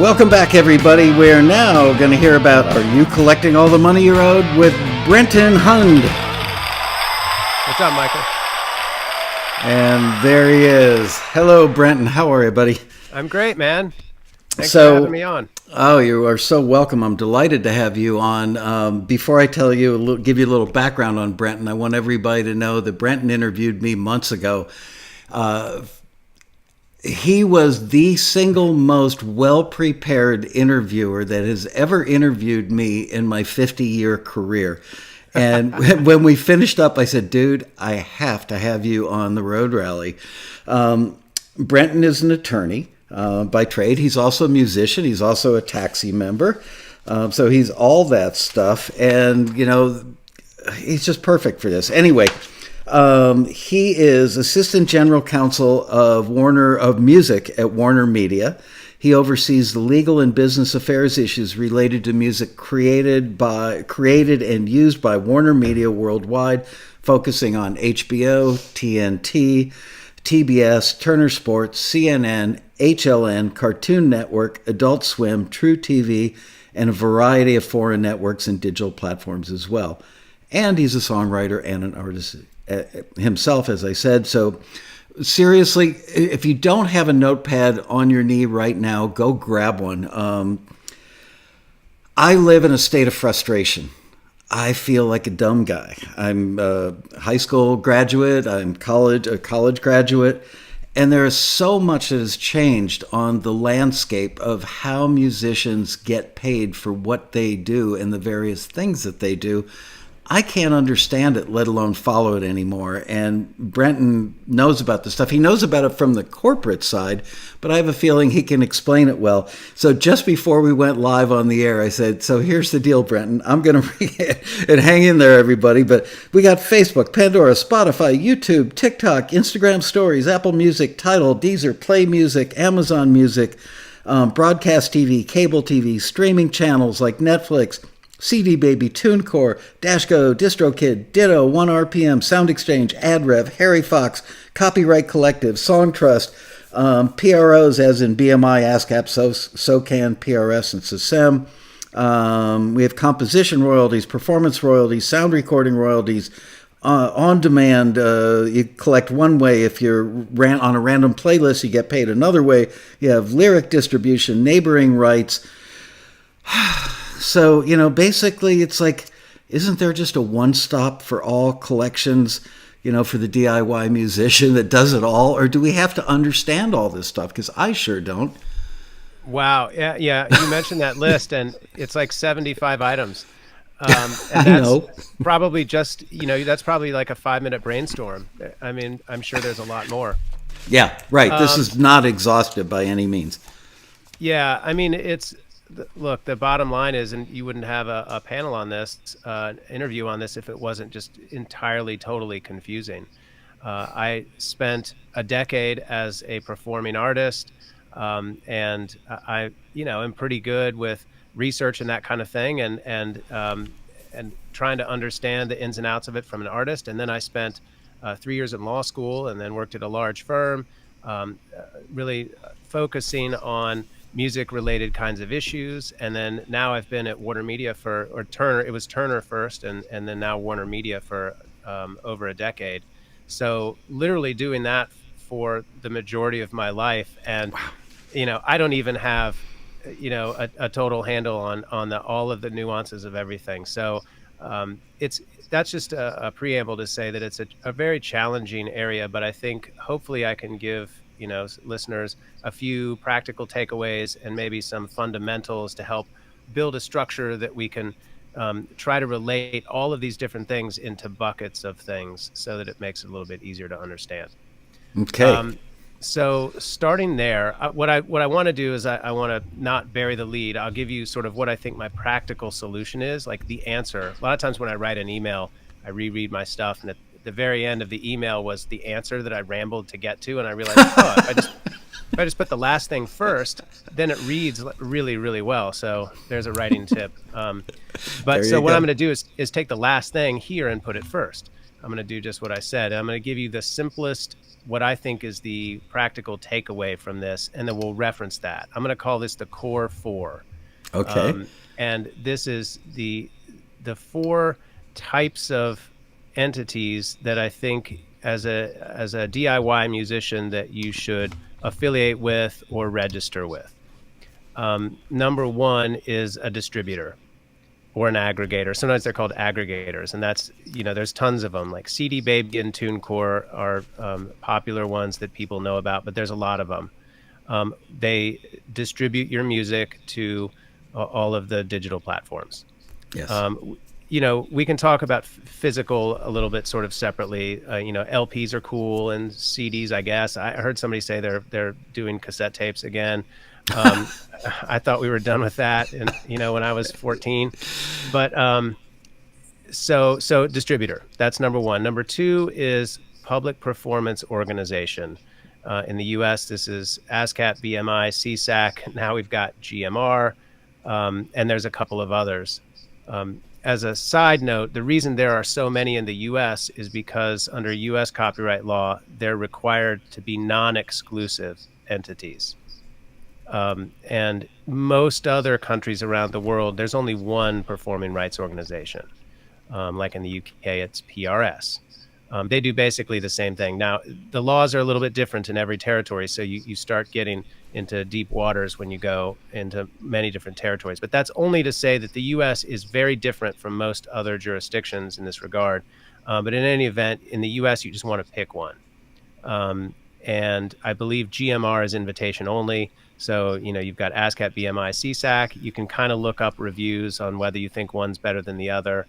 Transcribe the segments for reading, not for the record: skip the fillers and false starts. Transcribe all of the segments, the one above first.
Welcome back, everybody. We're now going to hear about Are You Collecting All the Money You're Owed with Brenton Hund. What's up, Michael? And there he is. Hello, Brenton. How are you, buddy? I'm great, man. Thanks for having me on. Oh, you are so welcome. I'm delighted to have you on. Before I tell you, give you a little background on Brenton, I want everybody to know that Brenton interviewed me months ago. He was the single most well-prepared interviewer that has ever interviewed me in my 50-year career. And when we finished up, I said, dude, I have to have you on the Road Rally. Brenton is an attorney by trade. He's also a musician. He's also a taxi member. So he's all that stuff. And, you know, he's just perfect for this. Anyway, he is Assistant General Counsel of Music at WarnerMedia. He oversees the legal and business affairs issues related to music created and used by WarnerMedia worldwide, focusing on HBO, TNT, TBS, Turner Sports, CNN, HLN, Cartoon Network, Adult Swim, truTV, and a variety of foreign networks and digital platforms as well. And he's a songwriter and an artist himself, as I said. So seriously, if you don't have a notepad on your knee right now, go grab one. I live in a state of frustration. I feel like a dumb guy. I'm a high school graduate. I'm a college graduate. And there is so much that has changed on the landscape of how musicians get paid for what they do and the various things that they do. I can't understand it, let alone follow it anymore. And Brenton knows about this stuff. He knows about it from the corporate side, but I have a feeling he can explain it well. So just before we went live on the air, I said, so here's the deal, Brenton. I'm going to bring it, and hang in there, everybody. But we got Facebook, Pandora, Spotify, YouTube, TikTok, Instagram Stories, Apple Music, Tidal, Deezer, Play Music, Amazon Music, broadcast TV, cable TV, streaming channels like Netflix, CD Baby, TuneCore, Dashgo, DistroKid, Ditto, 1RPM, Sound Exchange, AdRev, Harry Fox, Copyright Collective, Songtrust, PROs as in BMI, ASCAP, SOCAN, PRS, and SACEM. We have composition royalties, performance royalties, sound recording royalties, on demand. You collect one way. If you're on a random playlist, you get paid another way. You have lyric distribution, neighboring rights. So, you know, basically it's like, isn't there just a one-stop for all collections, you know, for the DIY musician that does it all? Or do we have to understand all this stuff? Because I sure don't. Wow. Yeah. You mentioned that list, and it's like 75 items. And I know. Probably just, you know, that's probably like a 5-minute brainstorm. I mean, I'm sure there's a lot more. Yeah, right. This is not exhaustive by any means. Yeah. I mean, look, the bottom line is, and you wouldn't have a panel on this, interview on this, if it wasn't just entirely, totally confusing. I spent a decade as a performing artist, and I, you know, am pretty good with research and that kind of thing, and trying to understand the ins and outs of it from an artist. And then I spent 3 years in law school, and then worked at a large firm, really focusing on music-related kinds of issues. And then now I've been at WarnerMedia Turner. It was Turner first, and then now WarnerMedia for over a decade. So literally doing that for the majority of my life. And wow. You know, I don't even have, you know, a total handle on all of the nuances of everything. So that's just a preamble to say that it's a very challenging area. But I think hopefully I can give, you know, listeners a few practical takeaways and maybe some fundamentals to help build a structure that we can try to relate all of these different things into buckets of things so that it makes it a little bit easier to understand. Okay. So starting there, what I want to do is I want to not bury the lead. I'll give you sort of what I think my practical solution is, like the answer. A lot of times when I write an email, I reread my stuff, and at the very end of the email was the answer that I rambled to get to, and I realized, if I just put the last thing first, then it reads really, really well. So there's a writing tip. But so what I'm going to do is take the last thing here and put it first. I'm going to do just what I said. I'm going to give you the simplest what I think is the practical takeaway from this, and then we'll reference that. I'm going to call this the core four. Okay. And this is the four types of entities that I think as a DIY musician that you should affiliate with or register with. Number one is a distributor or an aggregator. Sometimes they're called aggregators, and that's, there's tons of them. Like CD Baby and TuneCore are popular ones that people know about, but there's a lot of them. They distribute your music to all of the digital platforms. Yes. We can talk about physical a little bit sort of separately. LPs are cool and CDs, I guess. I heard somebody say they're doing cassette tapes again. I thought we were done with that, and when I was 14. But so distributor, that's number one. Number two is public performance organization. In the U.S., this is ASCAP, BMI, CSAC. Now we've got GMR, and there's a couple of others. As a side note, the reason there are so many in the U.S. is because under U.S. copyright law, they're required to be non-exclusive entities. And most other countries around the world, there's only one performing rights organization. Like in the UK, it's PRS. They do basically the same thing. Now, the laws are a little bit different in every territory, so you start getting into deep waters when you go into many different territories. But that's only to say that the U.S. is very different from most other jurisdictions in this regard. But in any event, in the U.S., you just want to pick one. And I believe GMR is invitation only. So, you've got ASCAP, BMI, CSAC. You can kind of look up reviews on whether you think one's better than the other.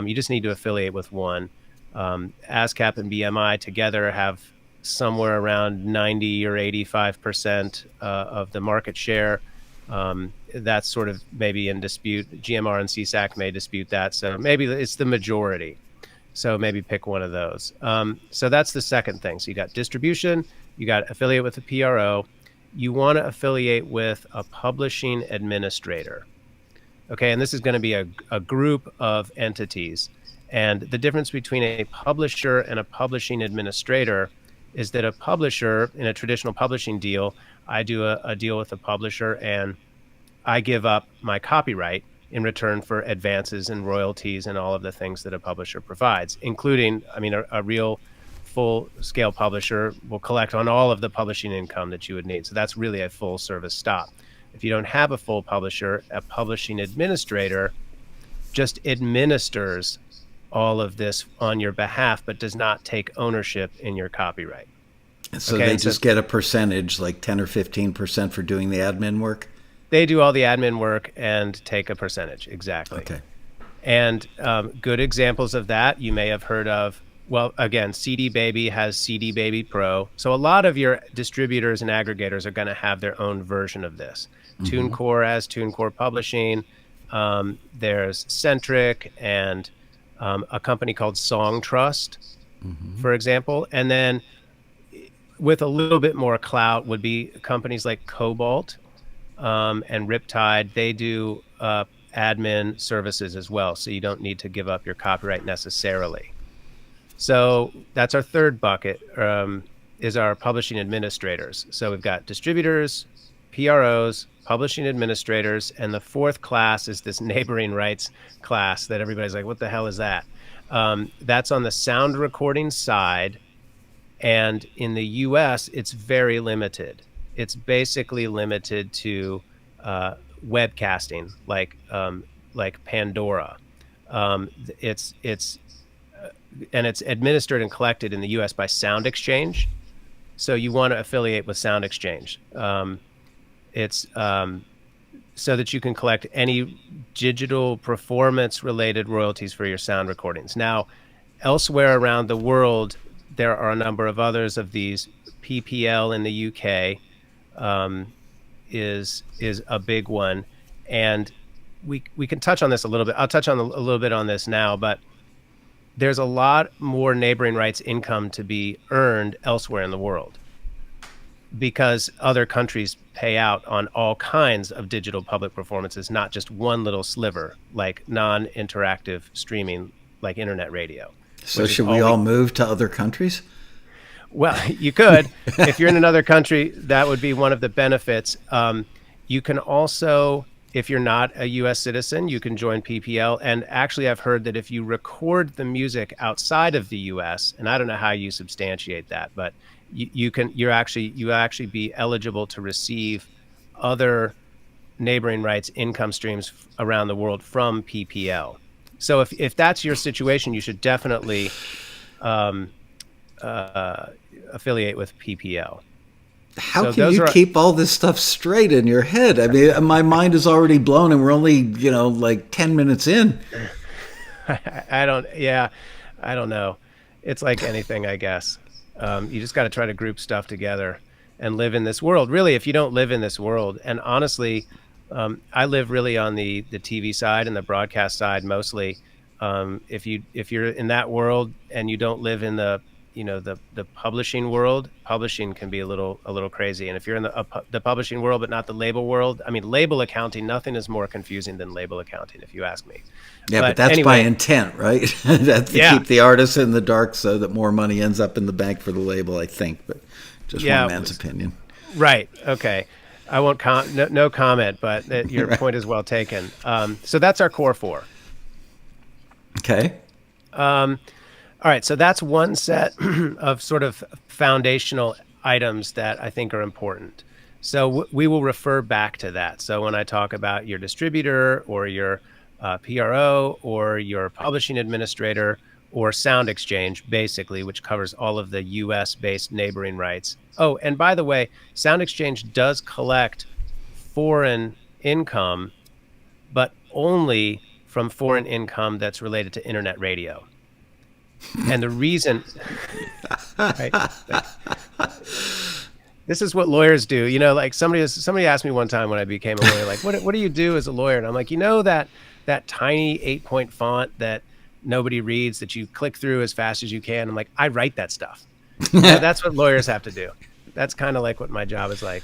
You just need to affiliate with one. ASCAP and BMI together have somewhere around 90 or 85% of the market share. That's sort of maybe in dispute. GMR and CSAC may dispute that. So maybe it's the majority. So maybe pick one of those. So that's the second thing. So you got distribution, you got affiliate with a PRO. You want to affiliate with a publishing administrator. Okay, and this is going to be a group of entities. And the difference between a publisher and a publishing administrator is that a publisher, in a traditional publishing deal, I do a deal with a publisher and I give up my copyright in return for advances and royalties and all of the things that a publisher provides, including, a real full-scale publisher will collect on all of the publishing income that you would need. So that's really a full-service stop. If you don't have a full publisher, a publishing administrator just administers all of this on your behalf, but does not take ownership in your copyright. So they just get a percentage, like 10 or 15% for doing the admin work? They do all the admin work and take a percentage, exactly. Okay. And good examples of that you may have heard of. Well, again, CD Baby has CD Baby Pro. So a lot of your distributors and aggregators are going to have their own version of this. Mm-hmm. TuneCore has TuneCore Publishing. There's Centric and a company called Song Trust, for example. And then with a little bit more clout would be companies like Cobalt and Riptide. They do admin services as well, so you don't need to give up your copyright necessarily. So that's our third bucket, is our publishing administrators. So we've got distributors, PROs, publishing administrators, and the fourth class is this neighboring rights class that everybody's like, what the hell is that? That's on the sound recording side. And in the US, it's very limited. It's basically limited to webcasting, like Pandora. And it's administered and collected in the US by Sound Exchange. So you want to affiliate with Sound Exchange. It's so that you can collect any digital performance related royalties for your sound recordings. Now, elsewhere around the world, there are a number of others of these. PPL in the UK is a big one. And we can touch on this a little bit. I'll touch on a little bit on this now, but there's a lot more neighboring rights income to be earned elsewhere in the world because other countries pay out on all kinds of digital public performances, not just one little sliver, like non-interactive streaming, like internet radio. So should we all move to other countries? Well, you could. If you're in another country, that would be one of the benefits. You can also, if you're not a US citizen, you can join PPL. And actually, I've heard that if you record the music outside of the US, and I don't know how you substantiate that, but you actually be eligible to receive other neighboring rights income streams around the world from PPL. So if that's your situation, you should definitely um, affiliate with PPL. How So can those you are, keep all this stuff straight in your head? I mean, my mind is already blown, and we're only, like 10 minutes in. I don't, yeah, I don't know. It's like anything, I guess. You just got to try to group stuff together and live in this world. Really, if you don't live in this world, and honestly, I live really on the TV side and the broadcast side mostly. If you're in that world and you don't live in the publishing world, publishing can be a little crazy. And if you're in the publishing world but not the label world, I mean, label accounting, nothing is more confusing than label accounting, if you ask me. Yeah, but But that's by anyway, intent, right? That's to yeah, keep the artist in the dark so that more money ends up in the bank for the label, I think. But just one yeah, man's opinion. right, okay. I won't no comment, but your Right. point is well taken. So that's our core four. Okay. All right, so that's one set of sort of foundational items that I think are important. So we will refer back to that. So when I talk about your distributor or your PRO or your publishing administrator or Sound Exchange, basically, which covers all of the US based neighboring rights. Oh, and by the way, Sound Exchange does collect foreign income, but only from foreign income that's related to internet radio. And the reason, right? Like, this is what lawyers do. Like somebody asked me one time when I became a lawyer, like, what do you do as a lawyer? And I'm like, that tiny 8-point font that nobody reads that you click through as fast as you can. I'm like, I write that stuff. That's what lawyers have to do. That's kind of like what my job is like.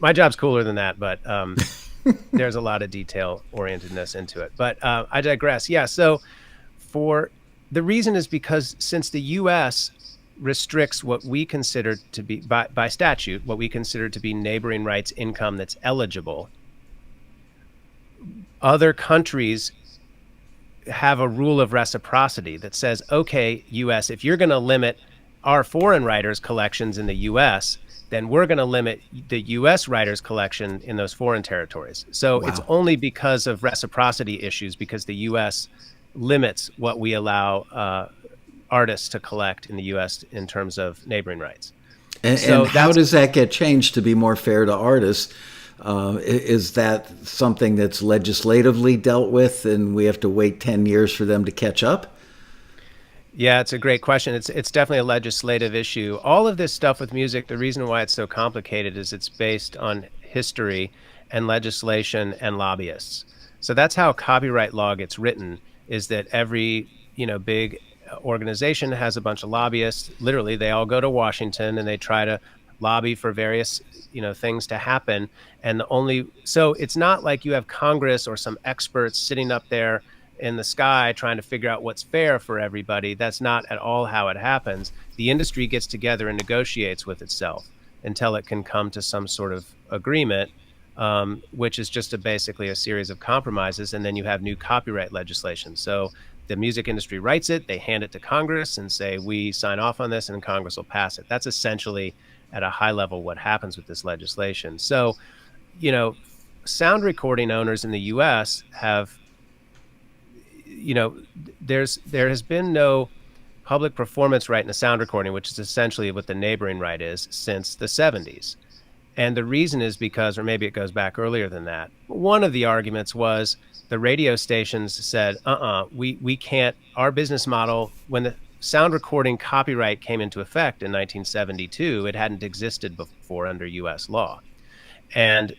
My job's cooler than that, but there's a lot of detail orientedness into it. But I digress. Yeah. So the reason is because since the U.S. restricts what we consider to be, by statute, what we consider to be neighboring rights income that's eligible, other countries have a rule of reciprocity that says, okay, U.S., if you're going to limit our foreign writers' collections in the U.S., then we're going to limit the U.S. writers' collection in those foreign territories. So It's only because of reciprocity issues, because the U.S. limits what we allow artists to collect in the U.S. in terms of neighboring rights. And how does that get changed to be more fair to artists? Is that something that's legislatively dealt with and we have to wait 10 years for them to catch up? Yeah, it's a great question. It's definitely a legislative issue. All of this stuff with music, the reason why it's so complicated is it's based on history and legislation and lobbyists. So that's how copyright law gets written, is that every, big organization has a bunch of lobbyists. Literally, they all go to Washington and they try to lobby for various, things to happen. And so it's not like you have Congress or some experts sitting up there in the sky trying to figure out what's fair for everybody. That's not at all how it happens. The industry gets together and negotiates with itself until it can come to some sort of agreement, which is just basically a series of compromises. And then you have new copyright legislation. So the music industry writes it, they hand it to Congress and say, we sign off on this, and Congress will pass it. That's essentially at a high level what happens with this legislation. So, sound recording owners in the US have, there has been no public performance right in a sound recording, which is essentially what the neighboring right is, since the 70s. And the reason is because, or maybe it goes back earlier than that, one of the arguments was the radio stations said, we can't, our business model, when the sound recording copyright came into effect in 1972, it hadn't existed before under US law. And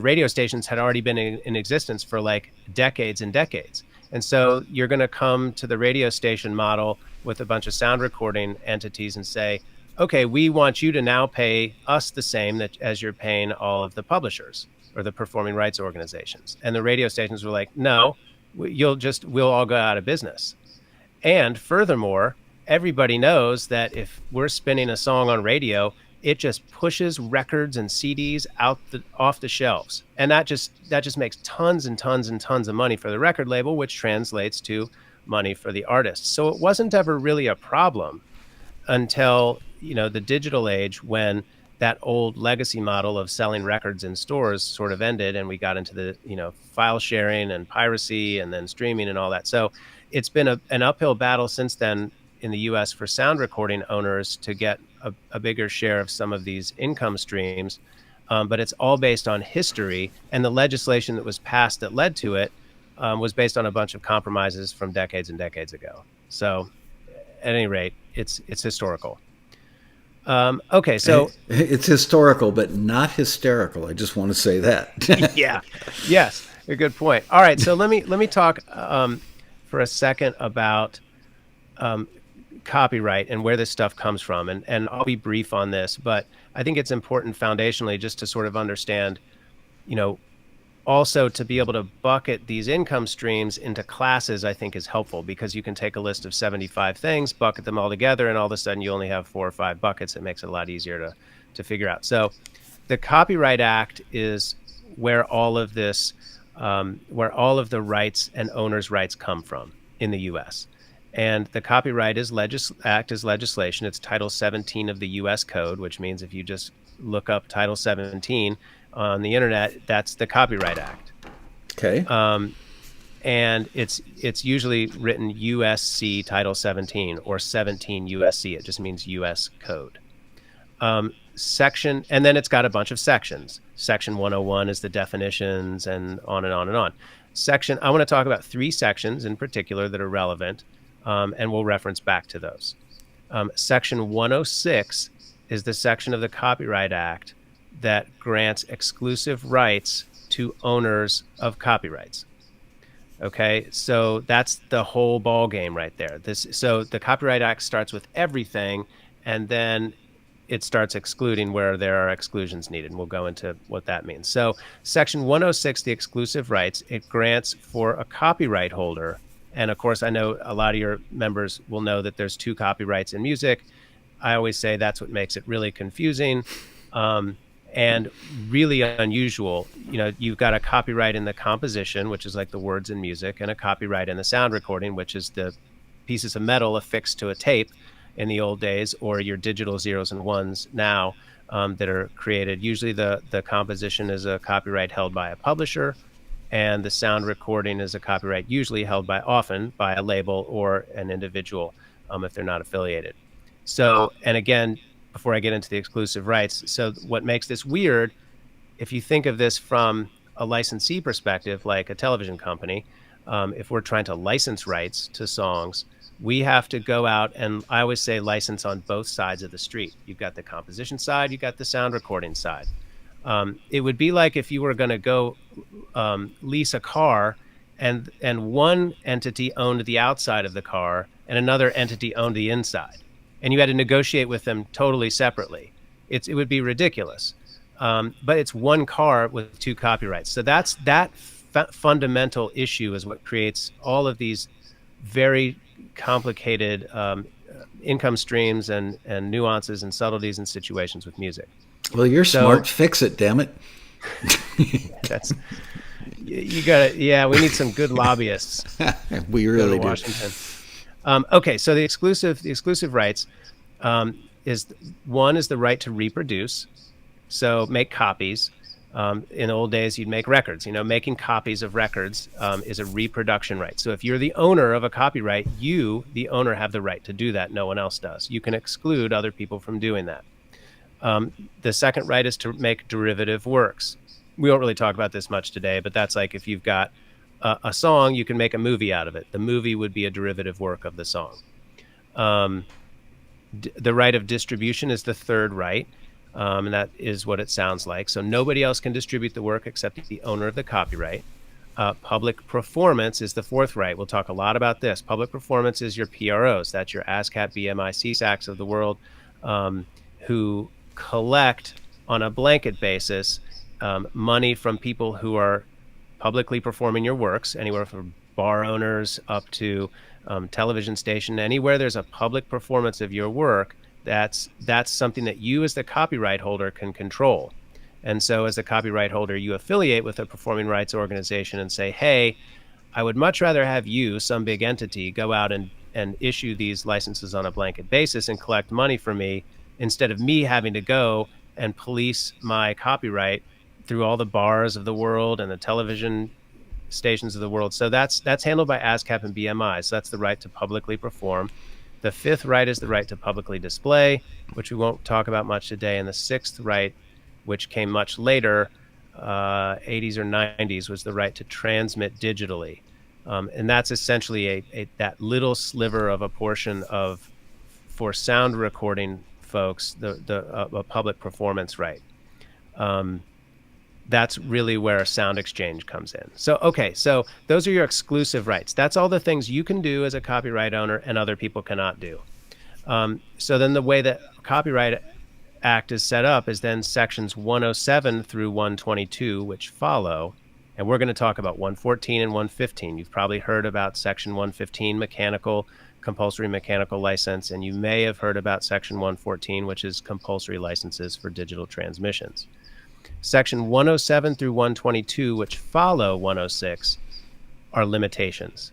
radio stations had already been in existence for like decades and decades. And so you're going to come to the radio station model with a bunch of sound recording entities and say, okay, we want you to now pay us the same as you're paying all of the publishers or the performing rights organizations. And the radio stations were like, no, we'll all go out of business. And furthermore, everybody knows that if we're spinning a song on radio, it just pushes records and CDs off the shelves. And that just makes tons and tons and tons of money for the record label, which translates to money for the artist. So it wasn't ever really a problem until, the digital age, when that old legacy model of selling records in stores sort of ended, and we got into the, file sharing and piracy and then streaming and all that. So it's been an uphill battle since then in the US for sound recording owners to get a bigger share of some of these income streams. But it's all based on history, and the legislation that was passed that led to it was based on a bunch of compromises from decades and decades ago. So at any rate, it's historical. Okay, so it's historical, but not hysterical. I just want to say that. yeah, yes, a good point. All right, so let me talk for a second about copyright and where this stuff comes from, and I'll be brief on this, but I think it's important foundationally just to sort of understand, also to be able to bucket these income streams into classes, I think is helpful, because you can take a list of 75 things, bucket them all together, and all of a sudden you only have 4 or 5 buckets. It makes it a lot easier to figure out. So the Copyright Act is where all of this, where all of the rights and owners' rights come from in the U.S. And the Copyright Act is legislation. It's Title 17 of the U.S. Code, which means if you just look up Title 17 on the internet, that's the Copyright Act. Okay. And it's usually written USC Title 17 or 17 USC. It just means U.S. Code. And then it's got a bunch of sections. Section 101 is the definitions, and on and on and on. I want to talk about 3 sections in particular that are relevant, and we'll reference back to those. Section 106 is the section of the Copyright Act that grants exclusive rights to owners of copyrights. Okay, so that's the whole ball game right there. So the Copyright Act starts with everything, and then it starts excluding where there are exclusions needed. And we'll go into what that means. So Section 106, the exclusive rights, it grants for a copyright holder. And of course, I know a lot of your members will know that there's 2 copyrights in music. I always say that's what makes it really confusing. And really unusual. You've got a copyright in the composition, which is like the words in music, and a copyright in the sound recording, which is the pieces of metal affixed to a tape in the old days, or your digital zeros and ones now that are created. Usually the composition is a copyright held by a publisher, and the sound recording is a copyright usually held often by a label or an individual if they're not affiliated. So, and again, before I get into the exclusive rights, so what makes this weird, if you think of this from a licensee perspective, like a television company, if we're trying to license rights to songs, we have to go out and, I always say, license on both sides of the street. You've got the composition side, you've got the sound recording side. It would be like if you were going to go lease a car, and one entity owned the outside of the car and another entity owned the inside, and you had to negotiate with them totally separately. It would be ridiculous. But it's one car with 2 copyrights. So that fundamental issue is what creates all of these very complicated income streams and nuances and subtleties and situations with music. Well, you're smart. Fix it, damn it. That's you got to. Yeah, we need some good lobbyists. We really do. Washington. Okay, so the exclusive rights is the right to reproduce, so make copies. In the old days, you'd make records. Making copies of records is a reproduction right. So if you're the owner of a copyright, you, the owner, have the right to do that. No one else does. You can exclude other people from doing that. The second right is to make derivative works. We don't really talk about this much today, but that's like if you've got a song, you can make a movie out of it. The movie would be a derivative work of the song. The right of distribution is the third right, and that is what it sounds like. So nobody else can distribute the work except the owner of the copyright. Public performance is the fourth right. We'll talk a lot about this. Public performance is your PROs. That's your ASCAP, BMI, CSACs of the world, who collect on a blanket basis money from people who are publicly performing your works, anywhere from bar owners up to television station, anywhere there's a public performance of your work, that's something that you as the copyright holder can control. And so as the copyright holder, you affiliate with a performing rights organization and say, hey, I would much rather have you, some big entity, go out and issue these licenses on a blanket basis and collect money for me, instead of me having to go and police my copyright through all the bars of the world and the television stations of the world. So that's handled by ASCAP and BMI. So that's the right to publicly perform. The fifth right is the right to publicly display, which we won't talk about much today. And the sixth right, which came much later, 80s or 90s, was the right to transmit digitally. And that's essentially that little sliver of a portion of, for sound recording folks, a public performance right. That's really where a sound exchange comes in. So, okay, so those are your exclusive rights. That's all the things you can do as a copyright owner and other people cannot do. So then the way that Copyright Act is set up is then sections 107 through 122, which follow. And we're going to talk about 114 and 115. You've probably heard about section 115, compulsory mechanical license, and you may have heard about section 114, which is compulsory licenses for digital transmissions. Section 107 through 122, which follow 106, are limitations.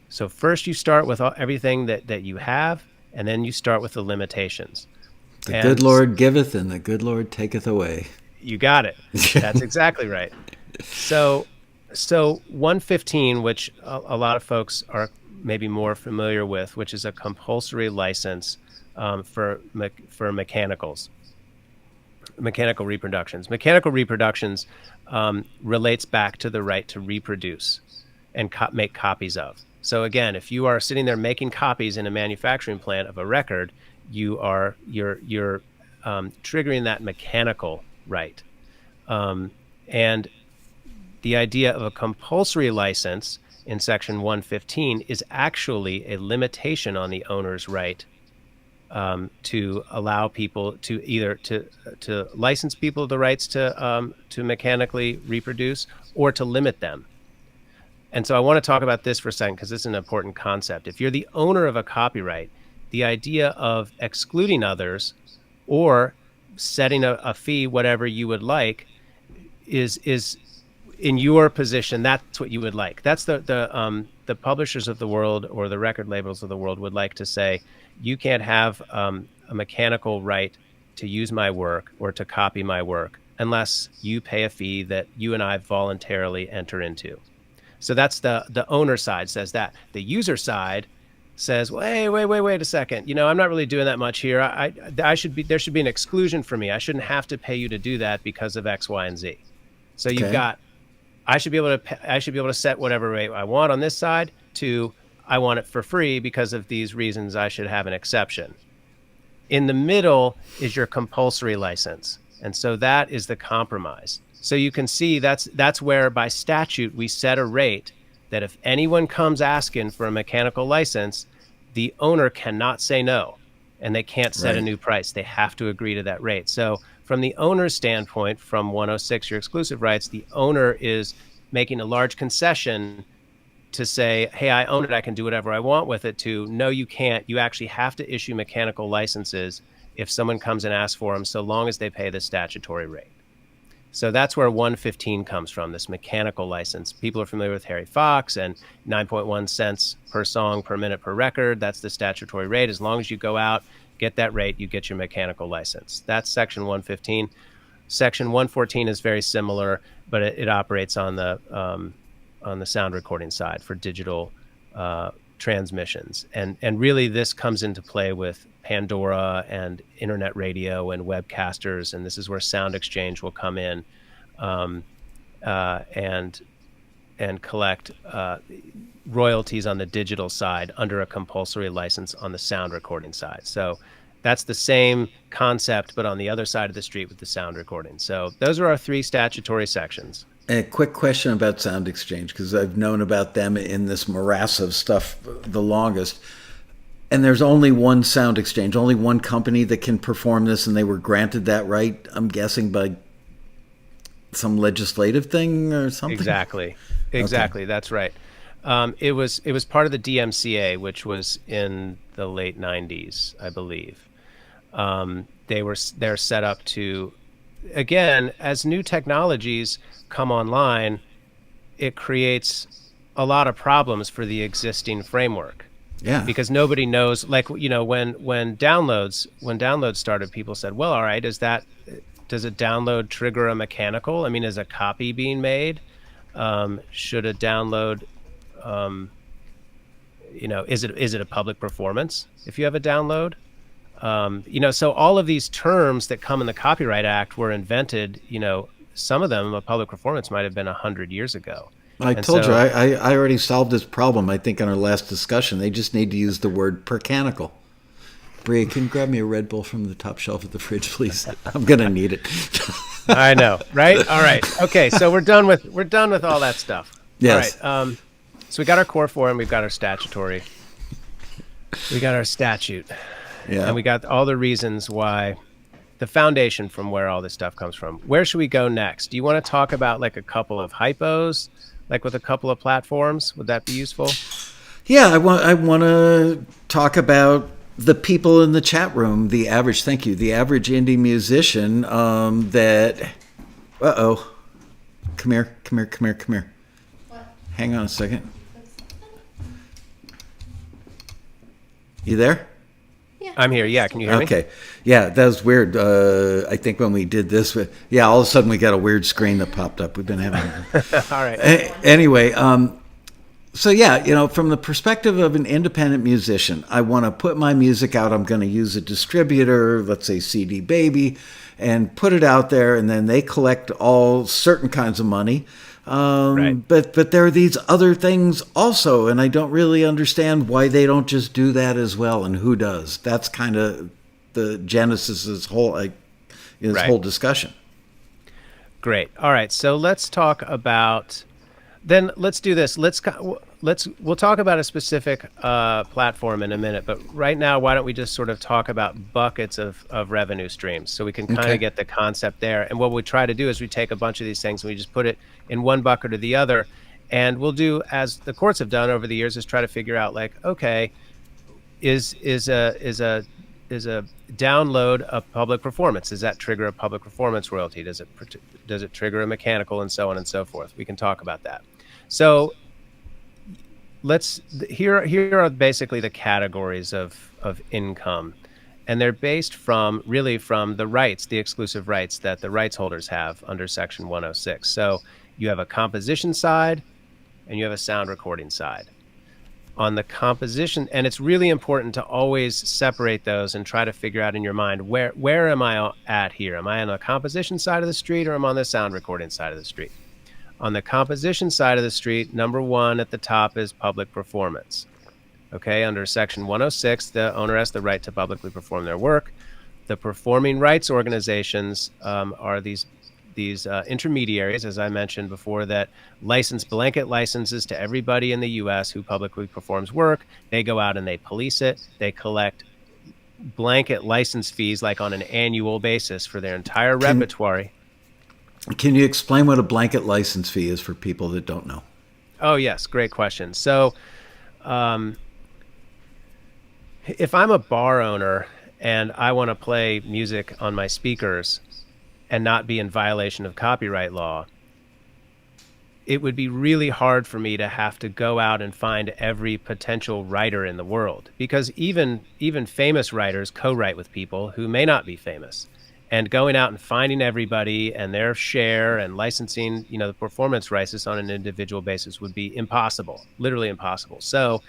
So first you start with everything that you have, and then you start with the limitations. The good Lord giveth, and the good Lord taketh away. You got it. That's exactly right. So 115, which a lot of folks are maybe more familiar with, which is a compulsory license for mechanicals. Mechanical reproductions. Mechanical reproductions relates back to the right to reproduce and make copies of. So again, if you are sitting there making copies in a manufacturing plant of a record, you're triggering that mechanical right. And the idea of a compulsory license in section 115 is actually a limitation on the owner's right to allow people to either to license people the rights to mechanically reproduce, or to limit them. And so I want to talk about this for a second, because this is an important concept. If you're the owner of a copyright, the idea of excluding others or setting a fee, whatever you would like, is in your position. That's what you would like. That's the publishers of the world, or the record labels of the world, would like to say, you can't have a mechanical right to use my work or to copy my work unless you pay a fee that you and I voluntarily enter into. So that's the owner side says that. The user side says, well, hey, wait a second. I'm not really doing that much here. There should be an exclusion for me. I shouldn't have to pay you to do that because of X, Y, and Z. So you've got, I should be able to set whatever rate I want on this side, to I want it for free because of these reasons. I should have an exception. In the middle is your compulsory license. And so that is the compromise. So you can see that's where by statute we set a rate that if anyone comes asking for a mechanical license, the owner cannot say no, and they can't set a new price. They have to agree to that rate. So from the owner's standpoint, from 106, your exclusive rights, the owner is making a large concession to say, hey, I own it, I can do whatever I want with it, to no, you can't. You actually have to issue mechanical licenses if someone comes and asks for them, so long as they pay the statutory rate. So that's where 115 comes from, this mechanical license. People are familiar with Harry Fox and 9.1 cents per song per minute per record. That's the statutory rate. As long as you go out, get that rate, you get your mechanical license. That's section 115. Section 114 is very similar, but it operates on the sound recording side for digital transmissions. And really this comes into play with Pandora and internet radio and webcasters, and this is where sound exchange will come in and collect royalties on the digital side under a compulsory license on the sound recording side. So that's the same concept, but on the other side of the street with the sound recording. So those are our three statutory sections. A quick question about sound exchange, because I've known about them in this morass of stuff the longest. And there's only one sound exchange, only one company that can perform this, and they were granted that right, I'm guessing, by some legislative thing or something? Exactly. Okay. That's right. It was part of the DMCA, which was in the late '90s, I believe. They're set up to, again, as new technologies come online, it creates a lot of problems for the existing framework, Yeah. because nobody knows, like, when downloads started, people said, well, all right, does a download trigger a mechanical? I mean, is a copy being made? Should a download, is it a public performance if you have a download? So all of these terms that come in the Copyright Act were invented, some of them, a public performance might have been 100 years ago. I And told you, so, I already solved this problem, I think, in our last discussion. They just need to use the word percanical. Bria, can you grab me a Red Bull from the top shelf of the fridge, please? I'm going to need it. I know, right? All right. Okay, so we're done with all that stuff. Yes. All right. So we got our core form, we've got our statutory, we got our statute, Yeah. and we got all the reasons why, the foundation from where all this stuff comes from. Where should we go next? Do you want to talk about like a couple of hypos, like with a couple of platforms? Would that be useful? Yeah, I want to talk about the people in the chat room, the average indie musician that, come here. What? Hang on a second. You there? Yeah. I'm here. Yeah, can you hear me? Okay. Yeah, that was weird. I think when we did this, all of a sudden we got a weird screen that popped up. We've been having. All right. Anyway, from the perspective of an independent musician, I want to put my music out. I'm going to use a distributor, let's say CD Baby, and put it out there, and then they collect all certain kinds of money. Right. But there are these other things also, and I don't really understand why they don't just do that as well, and who does. That's kind of the genesis of this whole discussion. Great. All right. So let's talk about. Then let's do this. We'll talk about a specific platform in a minute, but right now, why don't we just sort of talk about buckets of revenue streams, so we can kind of get the concept there. And what we try to do is we take a bunch of these things and we just put it in one bucket or the other, and we'll do, as the courts have done over the years, is try to figure out, like, okay, is a download a public performance? Does that trigger a public performance royalty? Does it trigger a mechanical, and so on and so forth? We can talk about that. So here are basically the categories of income, and they're based from the rights, the exclusive rights that the rights holders have under Section 106. So you have a composition side and you have a sound recording side. On the composition, and it's really important to always separate those and try to figure out in your mind, where am I at here? Am I on the composition side of the street, or am I on the sound recording side of the street? On the composition side of the street, number one at the top is public performance. Okay, under Section 106, the owner has the right to publicly perform their work. The performing rights organizations are these intermediaries, as I mentioned before, that license blanket licenses to everybody in the U.S. who publicly performs work. They go out and they police it. They collect blanket license fees, like on an annual basis, for their entire repertoire. Can you explain what a blanket license fee is for people that don't know? Oh, yes. Great question. So if I'm a bar owner and I want to play music on my speakers and not be in violation of copyright law, it would be really hard for me to have to go out and find every potential writer in the world, because even famous writers co-write with people who may not be famous. And going out and finding everybody and their share and licensing, the performance rights on an individual basis would be impossible, literally impossible. So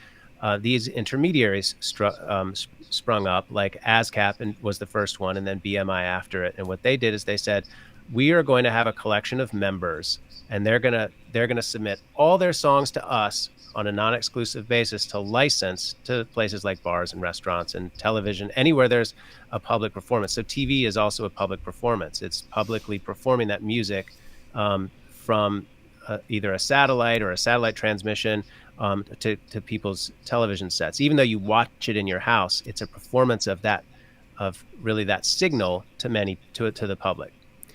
these intermediaries sprung up, like ASCAP was the first one, and then BMI after it. And what they did is they said, we are going to have a collection of members, and they're gonna submit all their songs to us on a non-exclusive basis to license to places like bars and restaurants and television, anywhere there's a public performance. So TV is also a public performance. It's publicly performing that music from either a satellite or a satellite transmission to people's television sets. Even though you watch it in your house, it's a performance of that signal to the public.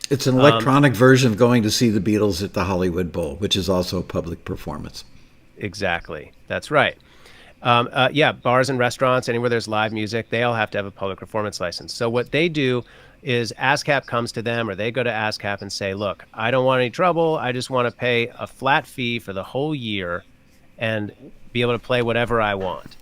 It's an electronic version of going to see the Beatles at the Hollywood Bowl, which is also a public performance. Exactly. That's right. Yeah, bars and restaurants, anywhere there's live music, they all have to have a public performance license. So what they do is ASCAP comes to them, or they go to ASCAP and say, look, I don't want any trouble. I just want to pay a flat fee for the whole year and be able to play whatever I want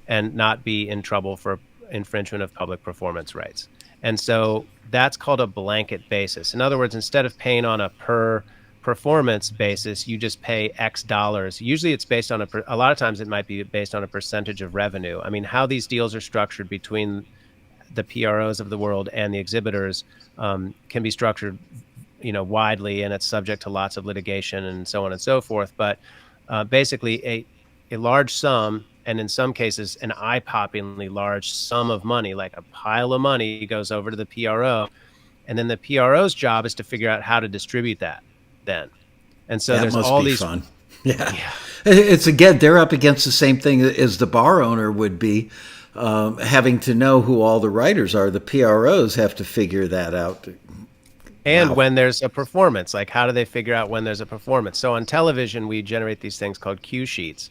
and not be in trouble for infringement of public performance rights. And so that's called a blanket basis. In other words, instead of paying on a per performance basis, you just pay X dollars. Usually it's based on a lot of times it might be based on a percentage of revenue. I mean, how these deals are structured between the PROs of the world and the exhibitors can be structured, widely, and it's subject to lots of litigation and so on and so forth. But basically a large sum, and in some cases an eye-poppingly large sum of money, like a pile of money, goes over to the PRO, and then the PRO's job is to figure out how to distribute that then. And so That there's must all be these fun. Yeah. yeah. It's again, they're up against the same thing as the bar owner would be, having to know who all the writers are. The PROs have to figure that out. And Wow. when there's a performance, like how do they figure out when there's a performance? So on television, we generate these things called cue sheets,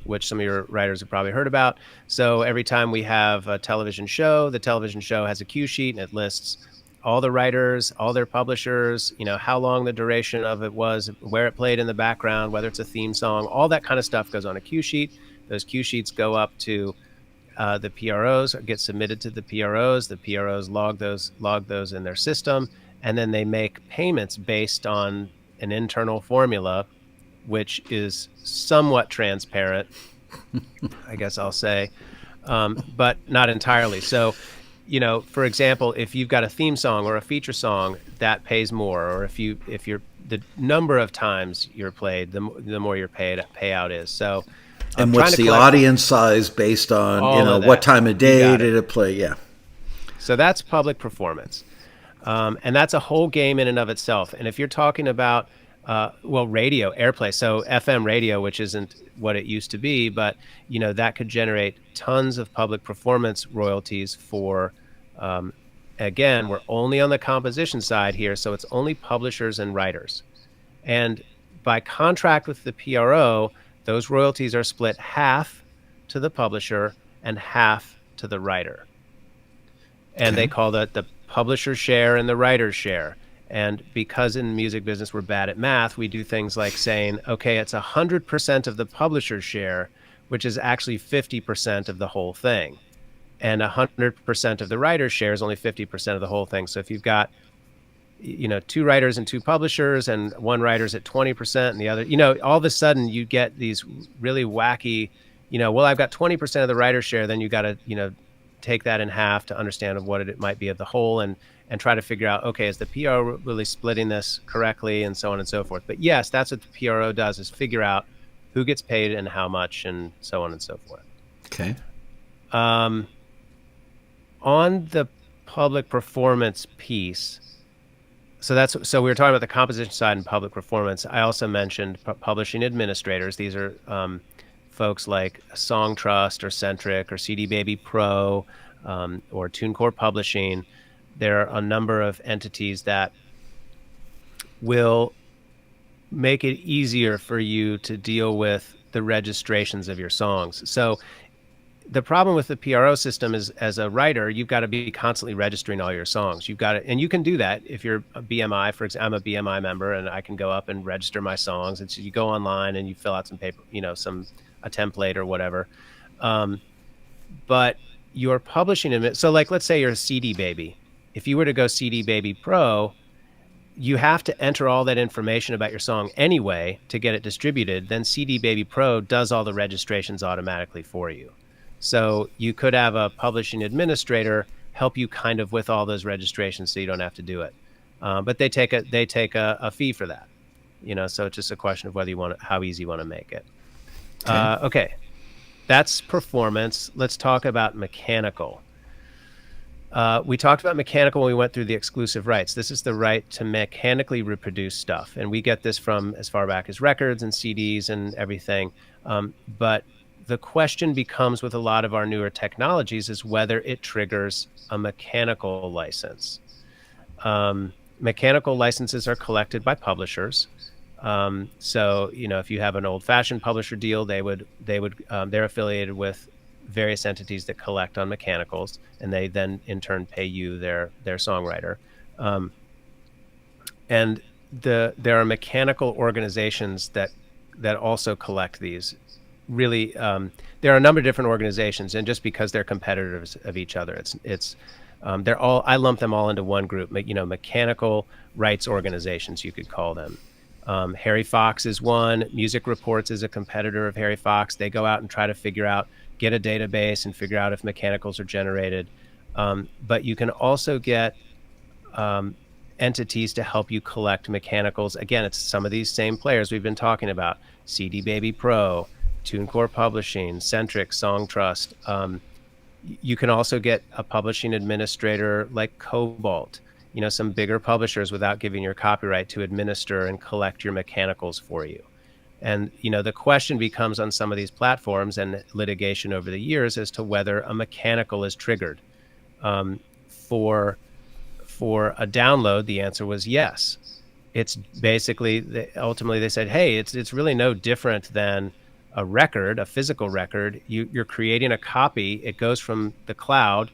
which some of your writers have probably heard about. So every time we have a television show, the television show has a cue sheet, and it lists all the writers, all their publishers, how long the duration of it was, where it played in the background, whether it's a theme song, all that kind of stuff goes on a cue sheet. Those cue sheets go up to the PROs, get submitted to the PROs. The PROs log those in their system, and then they make payments based on an internal formula, which is somewhat transparent, I guess I'll say, but not entirely. So, for example, if you've got a theme song or a feature song, that pays more. Or if you're the number of times you're played, the more your payout is. So, And what's the audience size based on, what time of day did it play? Yeah. So that's public performance. And that's a whole game in and of itself. And if you're talking about, radio, airplay, so FM radio, which isn't what it used to be, but, that could generate tons of public performance royalties for, again, we're only on the composition side here, so it's only publishers and writers. And by contract with the PRO, those royalties are split half to the publisher and half to the writer. And they call that the publisher share and the writer's share. And because in the music business we're bad at math, we do things like saying, okay, it's 100% of the publisher's share, which is actually 50% of the whole thing. And 100% of the writer's share is only 50% of the whole thing. So if you've got, two writers and two publishers, and one writer's at 20% and the other, all of a sudden you get these really wacky, I've got 20% of the writer's share, then you got to, take that in half to understand of what it might be of the whole, and try to figure out, okay, is the PRO really splitting this correctly, and so on and so forth. But yes, that's what the PRO does, is figure out who gets paid and how much, and so on and so forth. Okay. On the public performance piece, so we were talking about the composition side and public performance. I also mentioned publishing administrators. These are folks like Song Trust or Centric or CD Baby Pro or TuneCore Publishing. There are a number of entities that will make it easier for you to deal with the registrations of your songs. So the problem with the PRO system is, as a writer, you've got to be constantly registering all your songs. You've got to, and you can do that if you're a BMI. For example, I'm a BMI member, and I can go up and register my songs. And so you go online and you fill out some paper, a template or whatever. But you're publishing it. So like, let's say you're a CD Baby. If you were to go CD Baby Pro, you have to enter all that information about your song anyway to get it distributed. Then CD Baby Pro does all the registrations automatically for you. So you could have a publishing administrator help you kind of with all those registrations, so you don't have to do it. But they take a fee for that. So it's just a question of how easy you want to make it. Okay. That's performance. Let's talk about mechanical. We talked about mechanical when we went through the exclusive rights. This is the right to mechanically reproduce stuff. And we get this from as far back as records and CDs and everything. But the question becomes, with a lot of our newer technologies, is whether it triggers a mechanical license. Mechanical licenses are collected by publishers. So, if you have an old-fashioned publisher deal, they're affiliated with various entities that collect on mechanicals, and they then in turn pay you their songwriter. And there are mechanical organizations that also collect these. Really, there are a number of different organizations, and just because they're competitors of each other, they're all, I lump them all into one group. Mechanical rights organizations, you could call them. Harry Fox is one. Music Reports is a competitor of Harry Fox. They go out and try to get a database and figure out if mechanicals are generated. But you can also get entities to help you collect mechanicals. Again, it's some of these same players we've been talking about: CD Baby Pro, TuneCore Publishing, Centric, Song Trust. You can also get a publishing administrator like Cobalt, some bigger publishers, without giving your copyright, to administer and collect your mechanicals for you. And, the question becomes on some of these platforms and litigation over the years as to whether a mechanical is triggered. For a download, the answer was yes. It's basically, ultimately they said, hey, it's really no different than a record, a physical record. You're creating a copy. It goes from the cloud,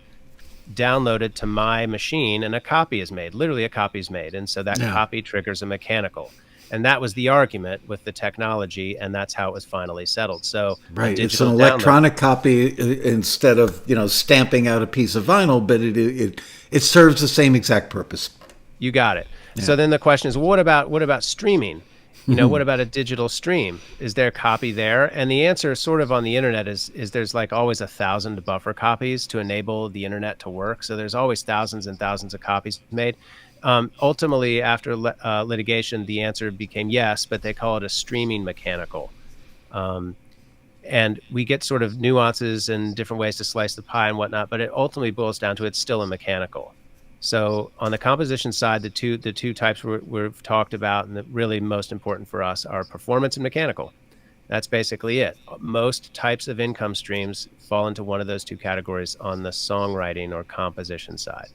downloaded to my machine, and a copy is made. Literally, a copy is made. And so that copy triggers a mechanical. And that was the argument with the technology, and that's how it was finally settled. So right, it's an electronic copy instead of stamping out a piece of vinyl, but it serves the same exact purpose. You got it. Yeah. So then the question is, well, what about streaming? What about a digital stream? Is there a copy there? And the answer, sort of on the internet, is there's like always 1,000 buffer copies to enable the internet to work. So there's always thousands and thousands of copies made. Ultimately, after litigation, the answer became yes, but they call it a streaming mechanical. And we get sort of nuances and different ways to slice the pie and whatnot, but it ultimately boils down to it's still a mechanical. So on the composition side, the two types we've talked about, and the really most important for us, are performance and mechanical. That's basically it. Most types of income streams fall into one of those two categories on the songwriting or composition side.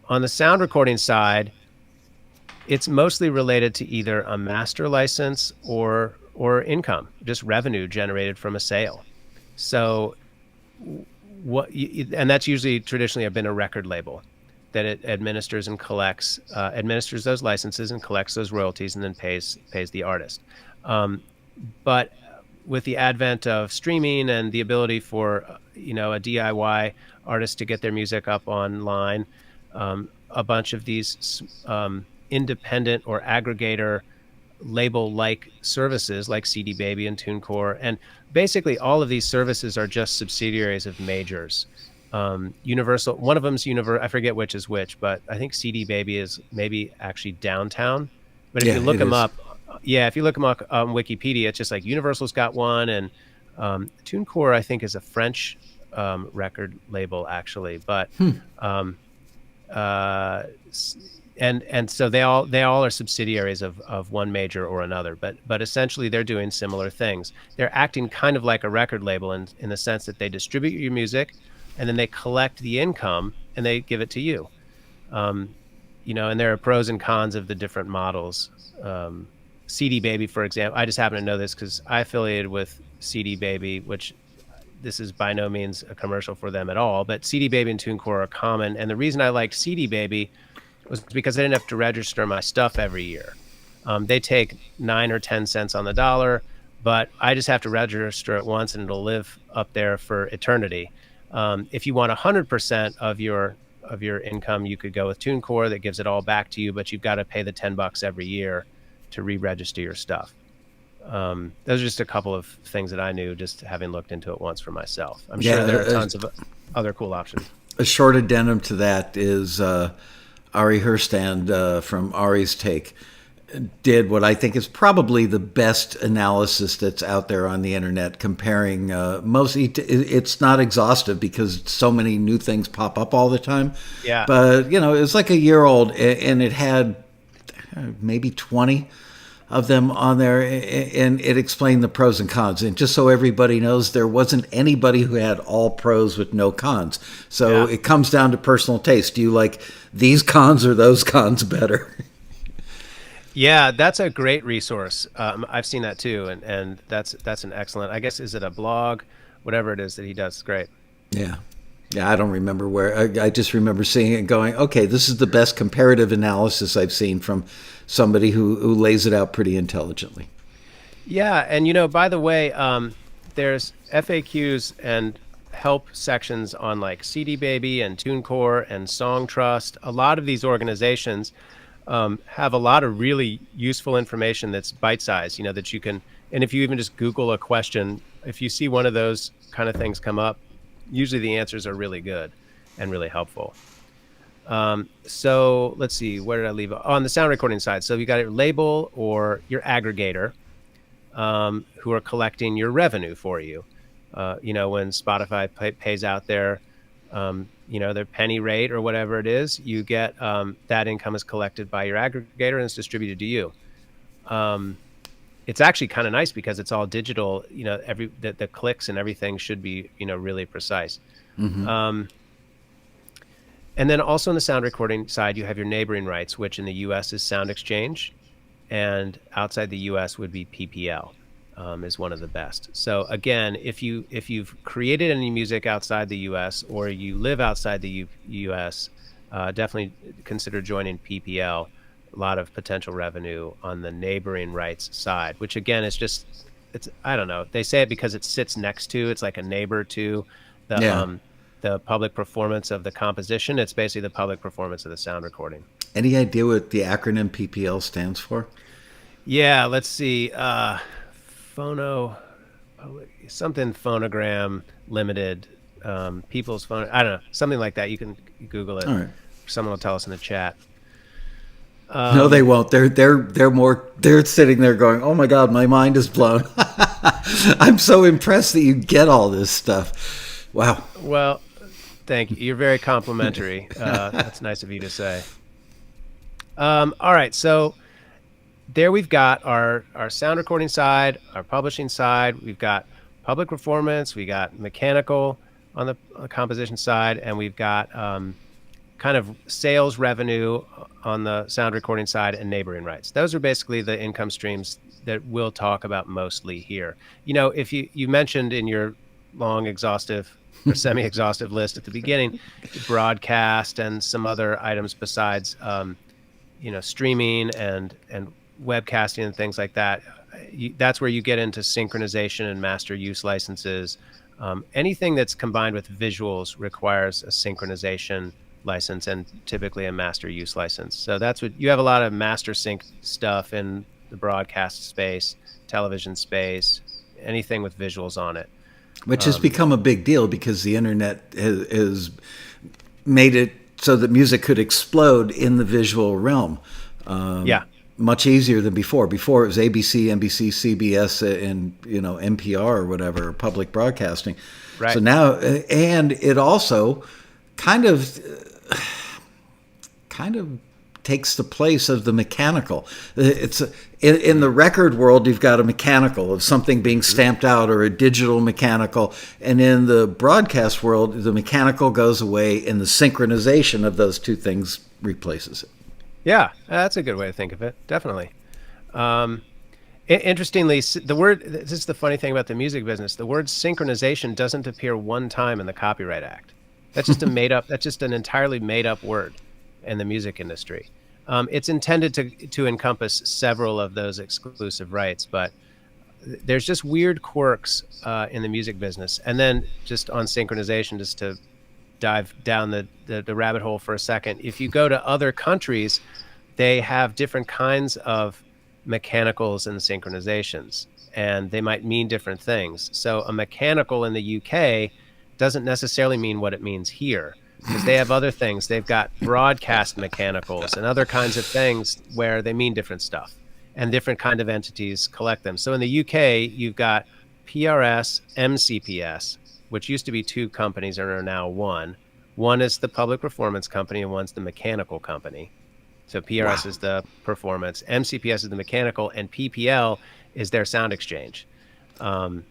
On the sound recording side, it's mostly related to either a master license or income, just revenue generated from a sale. So and that's usually traditionally been a record label that it administers and collects, administers those licenses and collects those royalties, and then pays the artist. But with the advent of streaming and the ability for a DIY artist to get their music up online, a bunch of these independent or aggregator label-like services like CD Baby and TuneCore, and basically all of these services are just subsidiaries of majors. Universal, one of them's I forget which is which, but I think CD Baby is maybe actually Downtown. But if you look them up, if you look them up on Wikipedia, it's just like Universal's got one, and TuneCore I think is a French record label actually, but and so they all are subsidiaries of one major or another, but essentially they're doing similar things. They're acting kind of like a record label in the sense that they distribute your music, and then they collect the income and they give it to you. And there are pros and cons of the different models. CD Baby, for example, I just happen to know this because I affiliated with CD Baby, which this is by no means a commercial for them at all, but CD Baby and TuneCore are common. And the reason I liked CD Baby was because I didn't have to register my stuff every year. They take 9 or 10 cents on the dollar, but I just have to register it once and it'll live up there for eternity. If you want 100% of your income, you could go with TuneCore that gives it all back to you, but you've got to pay the $10 every year to re-register your stuff. Those are just a couple of things that I knew just having looked into it once for myself. I'm sure there are tons of other cool options. A short addendum to that is Ari Herstand from Ari's Take did what I think is probably the best analysis that's out there on the internet, comparing it's not exhaustive because so many new things pop up all the time. Yeah. But, it was like a year old, and it had maybe 20 of them on there, and it explained the pros and cons. And just so everybody knows, there wasn't anybody who had all pros with no cons. So It comes down to personal taste. Do you like these cons or those cons better? Yeah, that's a great resource. I've seen that too, and that's an excellent. I guess is it a blog, whatever it is that he does. Great. Yeah. Yeah, I don't remember where. I just remember seeing it and going, okay, this is the best comparative analysis I've seen from somebody who lays it out pretty intelligently. Yeah, and by the way, there's FAQs and help sections on like CD Baby and TuneCore and Song Trust. A lot of these organizations have a lot of really useful information that's bite-sized, that you can, and if you even just Google a question, if you see one of those kind of things come up, usually the answers are really good and really helpful. So let's see, where did I leave? On the sound recording side. So you got your label or your aggregator, who are collecting your revenue for you. When Spotify pays out their penny rate or whatever it is, you get that income is collected by your aggregator and it's distributed to you. It's actually kind of nice because it's all digital. The clicks and everything should be really precise. Mm-hmm. And then also on the sound recording side, you have your neighboring rights, which in the U.S. is Sound Exchange, and outside the U.S. would be PPL. Is one of the best. So again, if you've created any music outside the U.S. or you live outside the U.S., definitely consider joining PPL. A lot of potential revenue on the neighboring rights side, which again is it's I don't know. They say it because it sits next to, it's like a neighbor to the public performance of the composition. It's basically the public performance of the sound recording. Any idea what the acronym PPL stands for? Yeah, let's see. Phono, something Phonogram Limited, People's Phone. I don't know, something like that. You can Google it. All right. Someone will tell us in the chat. No, they won't. They're sitting there going, "Oh my God, my mind is blown." I'm so impressed that you get all this stuff. Wow. Well, thank you. You're very complimentary. That's nice of you to say. All right, so there we've got our sound recording side, our publishing side. We've got public performance. We got mechanical on the composition side, and we've got kind of sales revenue on the sound recording side and neighboring rights. Those are basically the income streams that we'll talk about mostly here. If you mentioned in your long, exhaustive or semi-exhaustive list at the beginning, broadcast and some other items besides, streaming and webcasting and things like that. That's where you get into synchronization and master use licenses. Anything that's combined with visuals requires a synchronization license and typically a master use license. So that's what you have, a lot of master sync stuff in the broadcast space, television space, anything with visuals on it. Which has become a big deal because the internet has made it so that music could explode in the visual realm. Much easier than before. Before it was ABC, NBC, CBS, and NPR or whatever, public broadcasting. Right. So now, and it also kind of takes the place of the mechanical. It's in the record world, you've got a mechanical of something being stamped out or a digital mechanical, and in the broadcast world, the mechanical goes away, and the synchronization of those two things replaces it. Yeah, that's a good way to think of it. Definitely. Interestingly, this is the funny thing about the music business. The word synchronization doesn't appear one time in the Copyright Act. That's just that's just an entirely made up word in the music industry. It's intended to encompass several of those exclusive rights, but there's just weird quirks in the music business. And then just on synchronization, just to dive down the rabbit hole for a second. If you go to other countries, they have different kinds of mechanicals and synchronizations, and they might mean different things. So a mechanical in the UK doesn't necessarily mean what it means here, because they have other things. They've got broadcast mechanicals and other kinds of things where they mean different stuff, and different kind of entities collect them. So in the UK, you've got PRS, MCPS, which used to be two companies and are now one. One is the public performance company and one's the mechanical company. So PRS is the performance, MCPS is the mechanical, and PPL is their sound exchange. And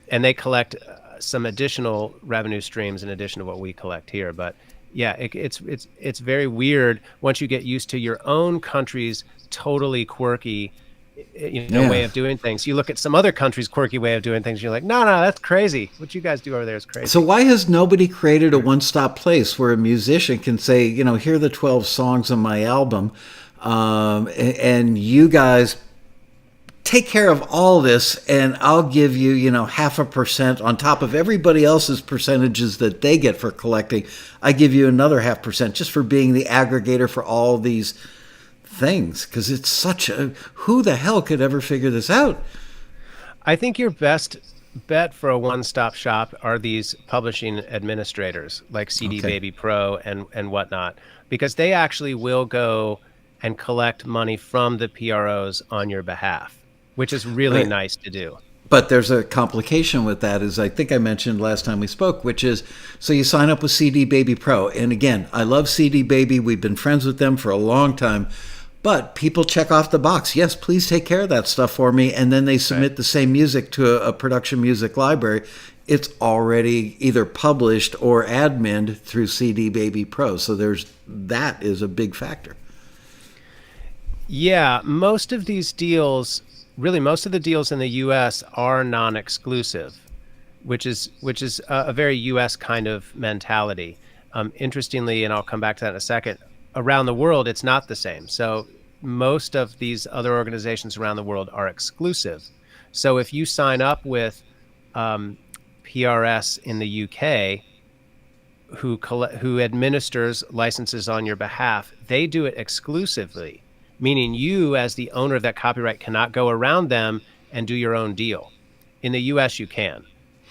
they collect some additional revenue streams in addition to what we collect here. But yeah, it's very weird once you get used to your own country's totally quirky, way Yeah. of doing things. You look at some other country's quirky way of doing things, you're like, no, that's crazy. What you guys do over there is So crazy. why has nobody created a one-stop place where a musician can say, here are the 12 songs on my album, and you guys take care of all this, and I'll give you, 0.5% on top of everybody else's percentages that they get for collecting. I give you another 0.5% just for being the aggregator for all these things, because it's such a, who the hell could ever figure this out? I think your best bet for a one-stop shop are these publishing administrators like CD Okay. Baby Pro and whatnot, because they actually will go and collect money from the PROs on your behalf, which is really Right. nice to do. But there's a complication with that, as I think I mentioned last time we spoke, which is, so you sign up with CD Baby Pro. And again, I love CD Baby. We've been friends with them for a long time. But people check off the box. Yes, please take care of that stuff for me. And then they submit Right. the same music to a production music library. It's already either published or adminned through CD Baby Pro. So that is a big factor. Yeah, most of these deals, really most of the deals in the US are non-exclusive, which is a very US kind of mentality. Interestingly, and I'll come back to that in a second, around the world it's not the same. So most of these other organizations around the world are exclusive. So if you sign up with PRS in the UK, who administers licenses on your behalf, they do it exclusively, meaning you as the owner of that copyright cannot go around them and do your own deal. In the US you can.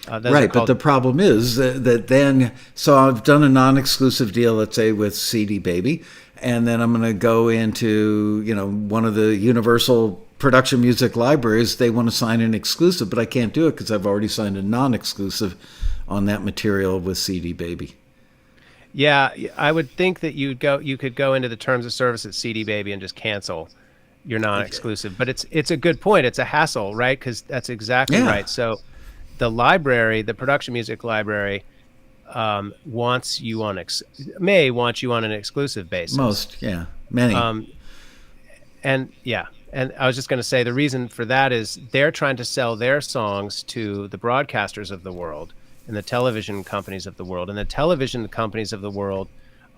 Those are Right, but called, the problem is that then, so I've done a non-exclusive deal, let's say with CD Baby, and then I'm going to go into, one of the Universal production music libraries. They want to sign an exclusive, but I can't do it because I've already signed a non-exclusive on that material with CD Baby. yeah, I would think that you could go into the terms of service at CD Baby and just cancel your non-exclusive. But it's a good point. It's a hassle, right? Because that's exactly Yeah, right. So the library, the production music library, wants you on may want you on an exclusive basis. many. Um, and yeah, and I was just going to say the reason for that is they're trying to sell their songs to the broadcasters of the world and the television companies of the world. And the television companies of the world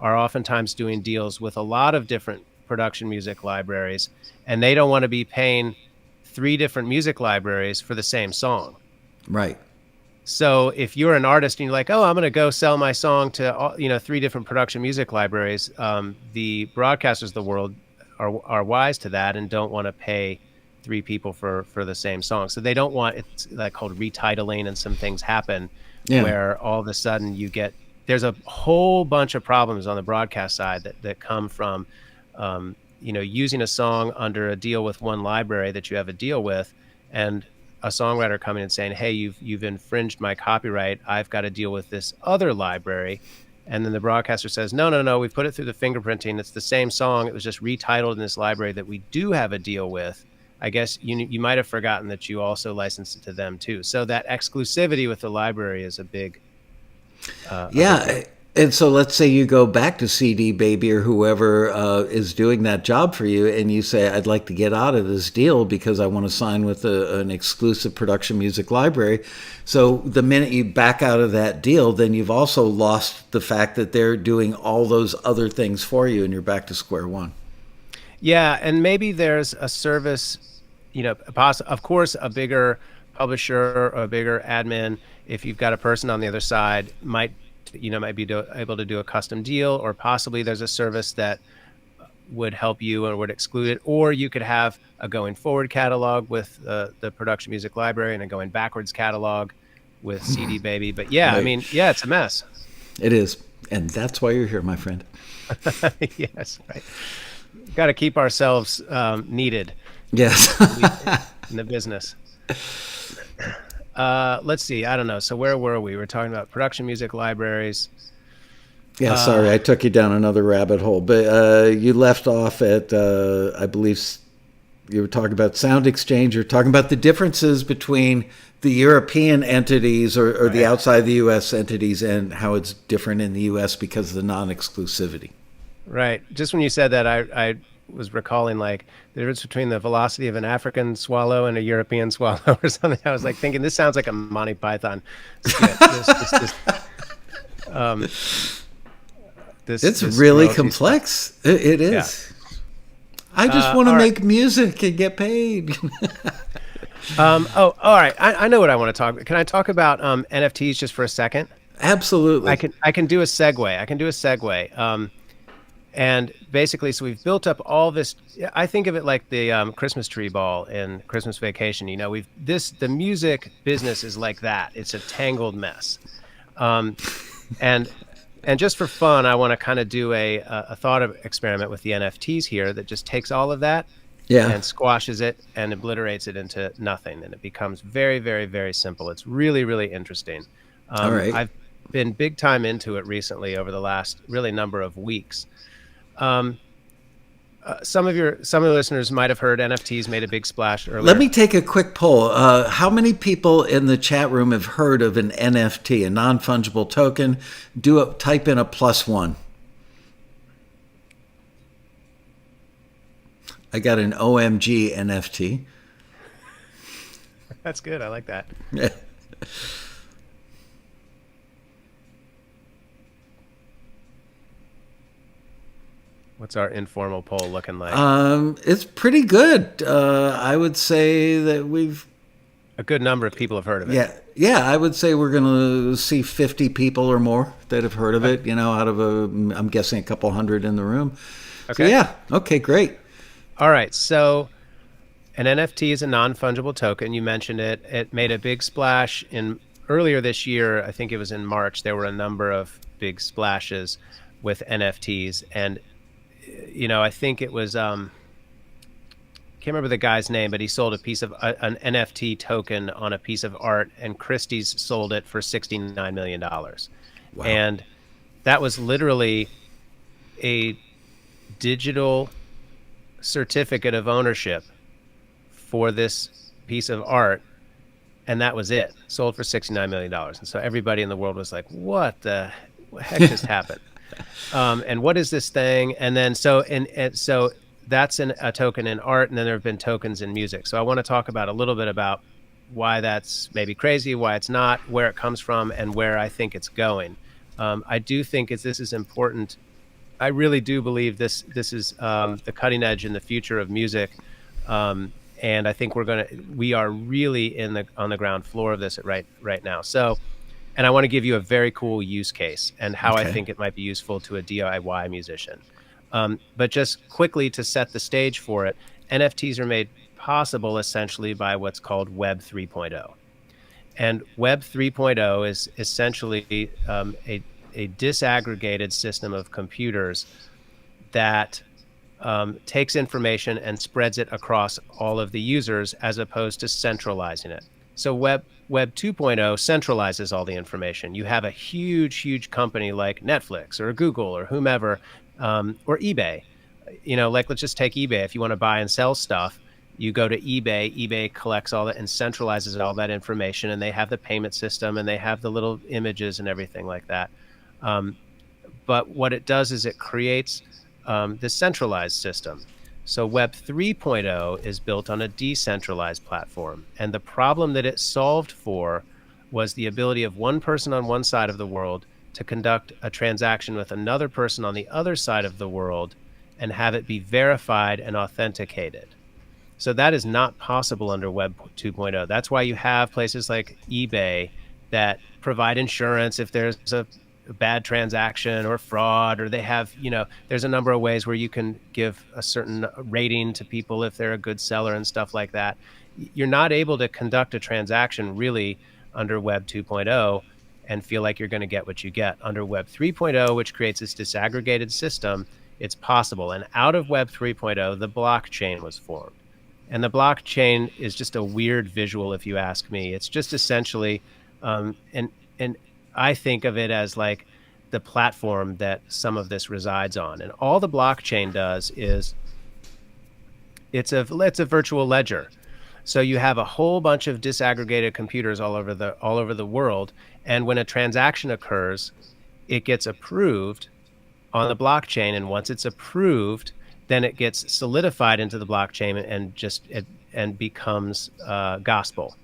are oftentimes doing deals with a lot of different production music libraries, and they don't want to be paying 3 different music libraries for the same song. Right. So if you're an artist and you're like, oh, I'm going to go sell my song to 3 different production music libraries, the broadcasters of the world are wise to that and don't want to pay 3 people for the same song. So they don't want, it's like called retitling, and some things happen Yeah. where all of a sudden there's a whole bunch of problems on the broadcast side that come from using a song under a deal with one library that you have a deal with, and a songwriter coming and saying, hey, you've infringed my copyright, I've got to deal with this other library. And then the broadcaster says, no, we've put it through the fingerprinting, it's the same song, it was just retitled in this library that we do have a deal with. I guess you might have forgotten that you also licensed it to them too. So that exclusivity with the library is a big Yeah. And so let's say you go back to CD Baby or whoever is doing that job for you, and you say, I'd like to get out of this deal because I want to sign with an exclusive production music library. So the minute you back out of that deal, then you've also lost the fact that they're doing all those other things for you, and you're back to square one. Yeah, and maybe there's a service, of course, a bigger publisher or a bigger admin, if you've got a person on the other side, might be able to do a custom deal, or possibly there's a service that would help you or would exclude it, or you could have a going forward catalog with the production music library and a going backwards catalog with CD Baby. But yeah, I Right. mean, yeah, it's a mess. It is. And that's why you're here, my friend. Yes, right. Got to keep ourselves needed Yes. in the business. Let's see. I don't know. So where were we? We're talking about production music libraries. Yeah, sorry, I took you down another rabbit hole. But you left off at, I believe, you were talking about sound exchange. You're talking about the differences between the European entities or the outside the U.S. entities, and how it's different in the U.S. because of the non-exclusivity. Right. Just when you said that, I was recalling like the difference between the velocity of an African swallow and a European swallow or something. I was like thinking this sounds like a Monty Python skit. Um, It's this really royalty stuff. complex. It Yeah. is. I just want to All right. make music and get paid. Oh, all right. I know what I want to talk. Can I talk about NFTs just for a second? Absolutely. I can do a segue. And basically, so we've built up all this. I think of it like the Christmas tree ball in Christmas Vacation. You know, the music business is like that. It's a tangled mess. Um, and and just for fun, I want to kind of do a thought experiment with the NFTs here that just takes all of that Yeah. and squashes it and obliterates it into nothing, and it becomes very, very, very simple. It's really, really interesting. All right. I've been big time into it recently over the last really number of weeks. Um, some of the listeners might have heard NFTs made a big splash earlier. Let me take a quick poll. How many people in the chat room have heard of an NFT, a non-fungible token? Type in a +1. I got an OMG NFT. That's good. I like that. What's our informal poll looking like? It's pretty good. I would say that A good number of people have heard of it. yeah. I would say we're going to see 50 people or more that have heard of it. You know, out of I'm guessing a couple hundred in the room. Okay. So, yeah. Okay. Great. All right. So an NFT is a non-fungible token. You mentioned it. It made a big splash earlier this year. I think it was in March. There were a number of big splashes with NFTs, and I think it was can't remember the guy's name, but he sold a piece of an NFT token on a piece of art, and Christie's sold it for $69 million. Wow. And that was literally a digital certificate of ownership for this piece of art, and that was it. Sold for $69 million. And so everybody in the world was like, what the heck just happened? And what is this thing? And then so that's a token in art, and then there have been tokens in music. So I want to talk about a little bit about why that's maybe crazy, why it's not, where it comes from, and where I think it's going. I do think this is important. I really do believe this is the cutting edge in the future of music, and I think we are really on the ground floor of this right now. So. And I want to give you a very cool use case and how I think it might be useful to a DIY musician. But just quickly to set the stage for it, NFTs are made possible essentially by what's called Web 3.0. And Web 3.0 is essentially a disaggregated system of computers that takes information and spreads it across all of the users as opposed to centralizing it. So Web 2.0 centralizes all the information. You have a huge company like Netflix or Google or whomever, or eBay. Like let's just take eBay. If you want to buy and sell stuff, you go to eBay. eBay collects all that and centralizes all that information, and they have the payment system and they have the little images and everything like that. But what it does is it creates this centralized system. So Web 3.0 is built on a decentralized platform. And the problem that it solved for was the ability of one person on one side of the world to conduct a transaction with another person on the other side of the world and have it be verified and authenticated. So that is not possible under Web 2.0. That's why you have places like eBay that provide insurance if there's a bad transaction or fraud, or they have, there's a number of ways where you can give a certain rating to people if they're a good seller and stuff like that. You're not able to conduct a transaction really under Web 2.0 and feel like you're going to get what you get. Under Web 3.0, which creates this disaggregated system, it's possible. And out of Web 3.0, the blockchain was formed. And the blockchain is just a weird visual, if you ask me. It's just essentially, and I think of it as like the platform that some of this resides on. And all the blockchain does is it's a virtual ledger. So you have a whole bunch of disaggregated computers all over the world, and when a transaction occurs, it gets approved on the blockchain, and once it's approved, then it gets solidified into the blockchain and becomes gospel.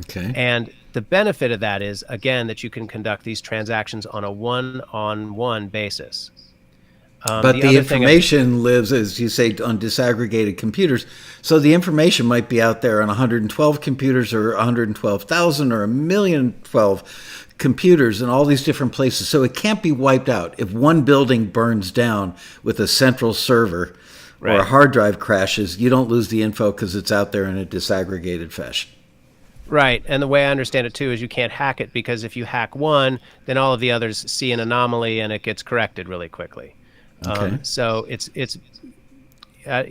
Okay. And the benefit of that is, again, that you can conduct these transactions on a one-on-one basis. But The the other thing, information lives, as you say, on disaggregated computers. So the information might be out there on 112 computers or 112,000 or 1,012 computers in all these different places. So it can't be wiped out. If one building burns down with a central server or a right, hard drive crashes, you don't lose the info because it's out there in a disaggregated fashion. right. And the way I understand it too is you can't hack it, because if you hack one, then all of the others see an anomaly and it gets corrected really quickly. Okay. So it's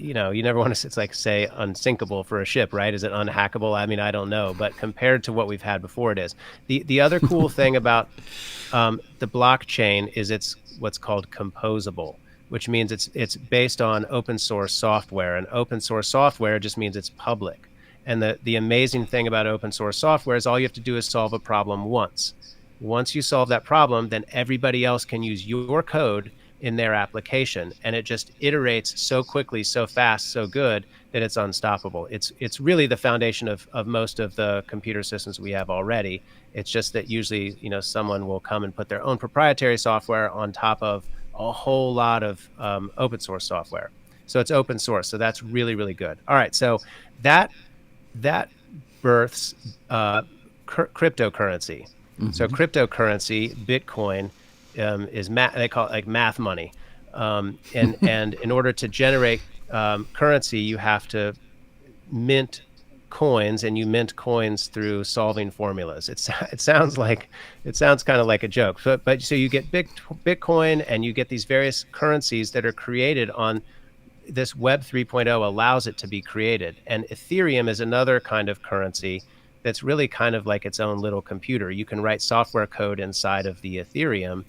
you know, you never want to, it's like, say, unsinkable for a ship, right? Is it unhackable? I mean, I don't know, but compared to what we've had before, it is. The other cool thing about the blockchain is it's what's called composable, which means it's based on open source software, and open source software just means it's public. And the amazing thing about open source software is all you have to do is solve a problem once. Once you solve that problem, then everybody else can use your code in their application, and it just iterates so quickly, so fast, so good that it's unstoppable. It's really the foundation of most of the computer systems we have already. It's just that usually, you know, someone will come and put their own proprietary software on top of a whole lot of open source software. So it's open source. So that's really, really good. All right. So that births cryptocurrency. So cryptocurrency, Bitcoin, they call it like math money. And in order to generate currency, you have to mint coins, and you mint coins through solving formulas. It sounds kind of like a joke, but so you get Bitcoin, and you get these various currencies that are created on this Web 3.0 allows it to be created. And Ethereum is another kind of currency that's really kind of like its own little computer. You can write software code inside of the Ethereum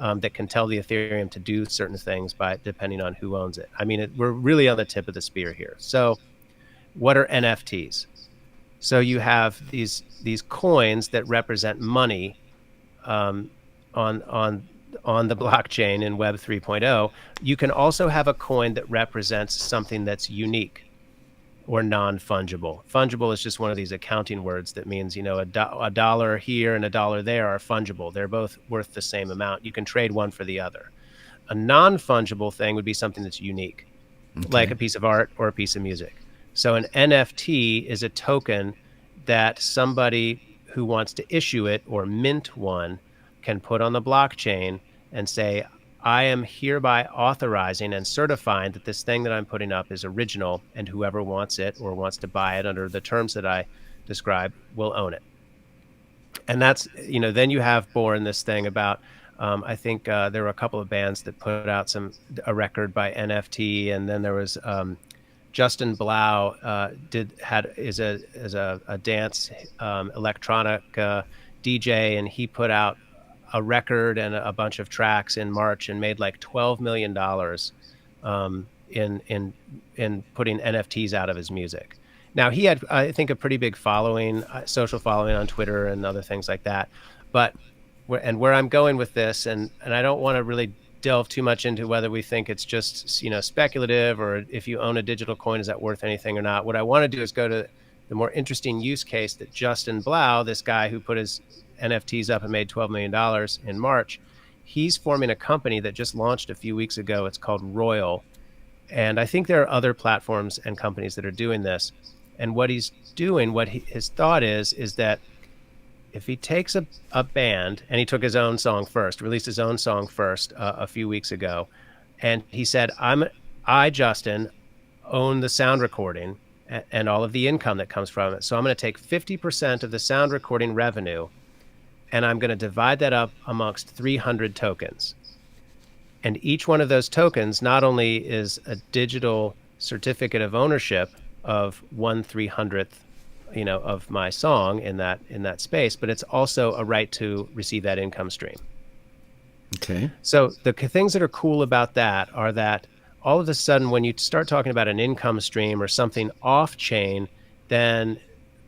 that can tell the Ethereum to do certain things depending on who owns it. I mean, we're really on the tip of the spear here. So what are NFTs? So you have these coins that represent money on the blockchain in Web 3.0. You can also have a coin that represents something that's unique or non-fungible. Fungible is just one of these accounting words that means, you know, a dollar here and a dollar there are fungible. They're both worth the same amount. You can trade one for the other. A non-fungible thing would be something that's unique, like a piece of art or a piece of music. So an NFT is a token that somebody who wants to issue it or mint one can put on the blockchain and say, I am hereby authorizing and certifying that this thing that I'm putting up is original, and whoever wants it or wants to buy it under the terms that I described will own it. And that's, you know, then you have born this thing about, I think there were a couple of bands that put out a record by NFT, and then there was Justin Blau is a dance electronic DJ, and he put out a record and a bunch of tracks in March and made like $12 million in putting NFTs out of his music. Now, he had, I think, a pretty big following, social following on Twitter and other things like that. But where I'm going with this, and I don't want to really delve too much into whether we think it's just, you know, speculative, or if you own a digital coin, is that worth anything or not. What I want to do is go to the more interesting use case that Justin Blau, this guy who put his NFTs up and made $12 million in March, he's forming a company that just launched a few weeks ago. It's called Royal. And I think there are other platforms and companies that are doing this. And what he's doing, his thought is that if he takes a band, and he took his own song first, released his own song first a few weeks ago, and he said, I, Justin, own the sound recording and all of the income that comes from it. So I'm going to take 50% of the sound recording revenue, and I'm going to divide that up amongst 300 tokens. And each one of those tokens not only is a digital certificate of ownership of 1/300th, you know, of my song in that space, but it's also a right to receive that income stream. Okay. So the things that are cool about that are that all of a sudden, when you start talking about an income stream or something off chain, then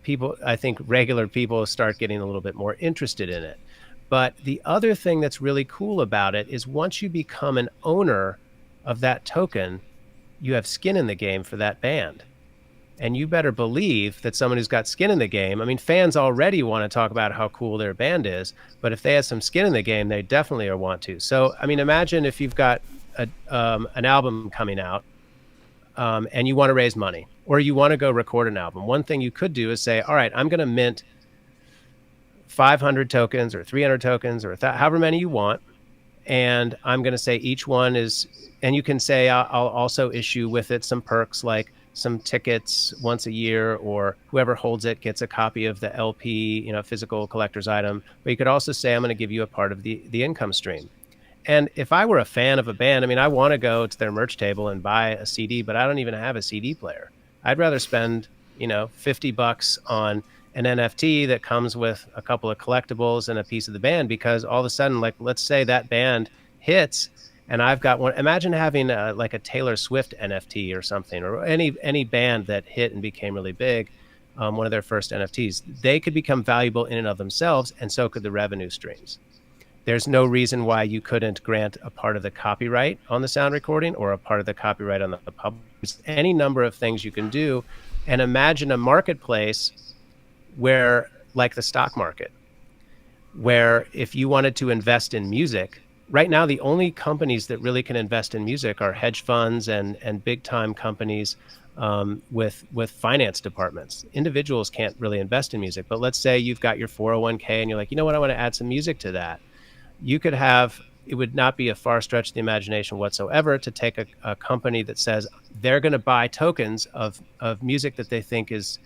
people, I think regular people, start getting a little bit more interested in it. But the other thing that's really cool about it is once you become an owner of that token, you have skin in the game for that band. And you better believe that someone who's got skin in the game, I mean, fans already want to talk about how cool their band is, but if they have some skin in the game, they definitely are want to. So, I mean, imagine if you've got an album coming out, and you want to raise money, or you want to go record an album. One thing you could do is say, all right, I'm going to mint 500 tokens or 300 tokens or however many you want. And I'm going to say each one is, and you can say, I'll also issue with it some perks like some tickets once a year, or whoever holds it gets a copy of the LP, physical collector's item. But you could also say, I'm going to give you a part of the income stream. And if I were a fan of a band, I mean, I want to go to their merch table and buy a CD, but I don't even have a CD player. I'd rather spend, $50 on an NFT that comes with a couple of collectibles and a piece of the band, because all of a sudden, like, let's say that band hits and I've got one. Imagine having like a Taylor Swift NFT or something, or any band that hit and became really big, one of their first NFTs. They could become valuable in and of themselves, and so could the revenue streams. There's no reason why you couldn't grant a part of the copyright on the sound recording or a part of the copyright on the public. There's any number of things you can do. And imagine a marketplace where, like the stock market, where if you wanted to invest in music, right now the only companies that really can invest in music are hedge funds and big time companies with finance departments. Individuals can't really invest in music. But let's say you've got your 401k and you're like, you know what, I want to add some music to that. You could have, it would not be a far stretch of the imagination whatsoever to take a company that says they're going to buy tokens of music that they think is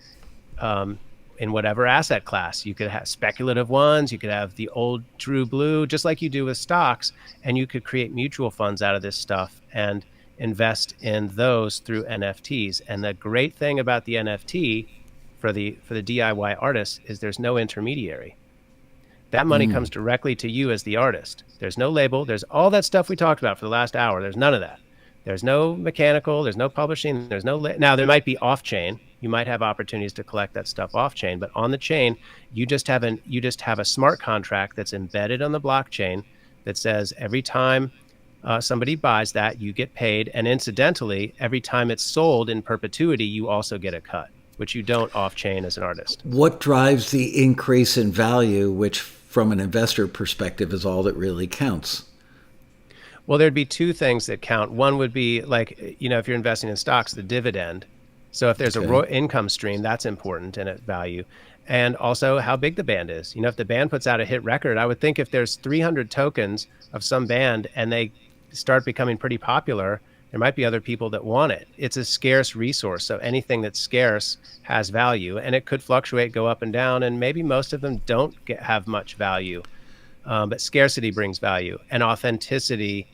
in whatever asset class. You could have speculative ones, you could have the old true blue, just like you do with stocks, and you could create mutual funds out of this stuff and invest in those through NFTs. And the great thing about the NFT for the DIY artist is there's no intermediary. That money comes directly to you as the artist. There's no label. There's all that stuff we talked about for the last hour. There's none of that. There's no mechanical. There's no publishing. There's no now there might be off chain. You might have opportunities to collect that stuff off chain, but on the chain, you just have a smart contract that's embedded on the blockchain that says every time somebody buys that, you get paid, and incidentally, every time it's sold in perpetuity, you also get a cut, which you don't off chain as an artist. What drives the increase in value, which from an investor perspective is all that really counts? Well, there'd be two things that count. One would be like, if you're investing in stocks, the dividend. So if there's a income stream, that's important in its value. And also how big the band is. If the band puts out a hit record, I would think if there's 300 tokens of some band and they start becoming pretty popular, there might be other people that want it. It's a scarce resource. So anything that's scarce has value, and it could fluctuate, go up and down, and maybe most of them don't have much value. But scarcity brings value, and authenticity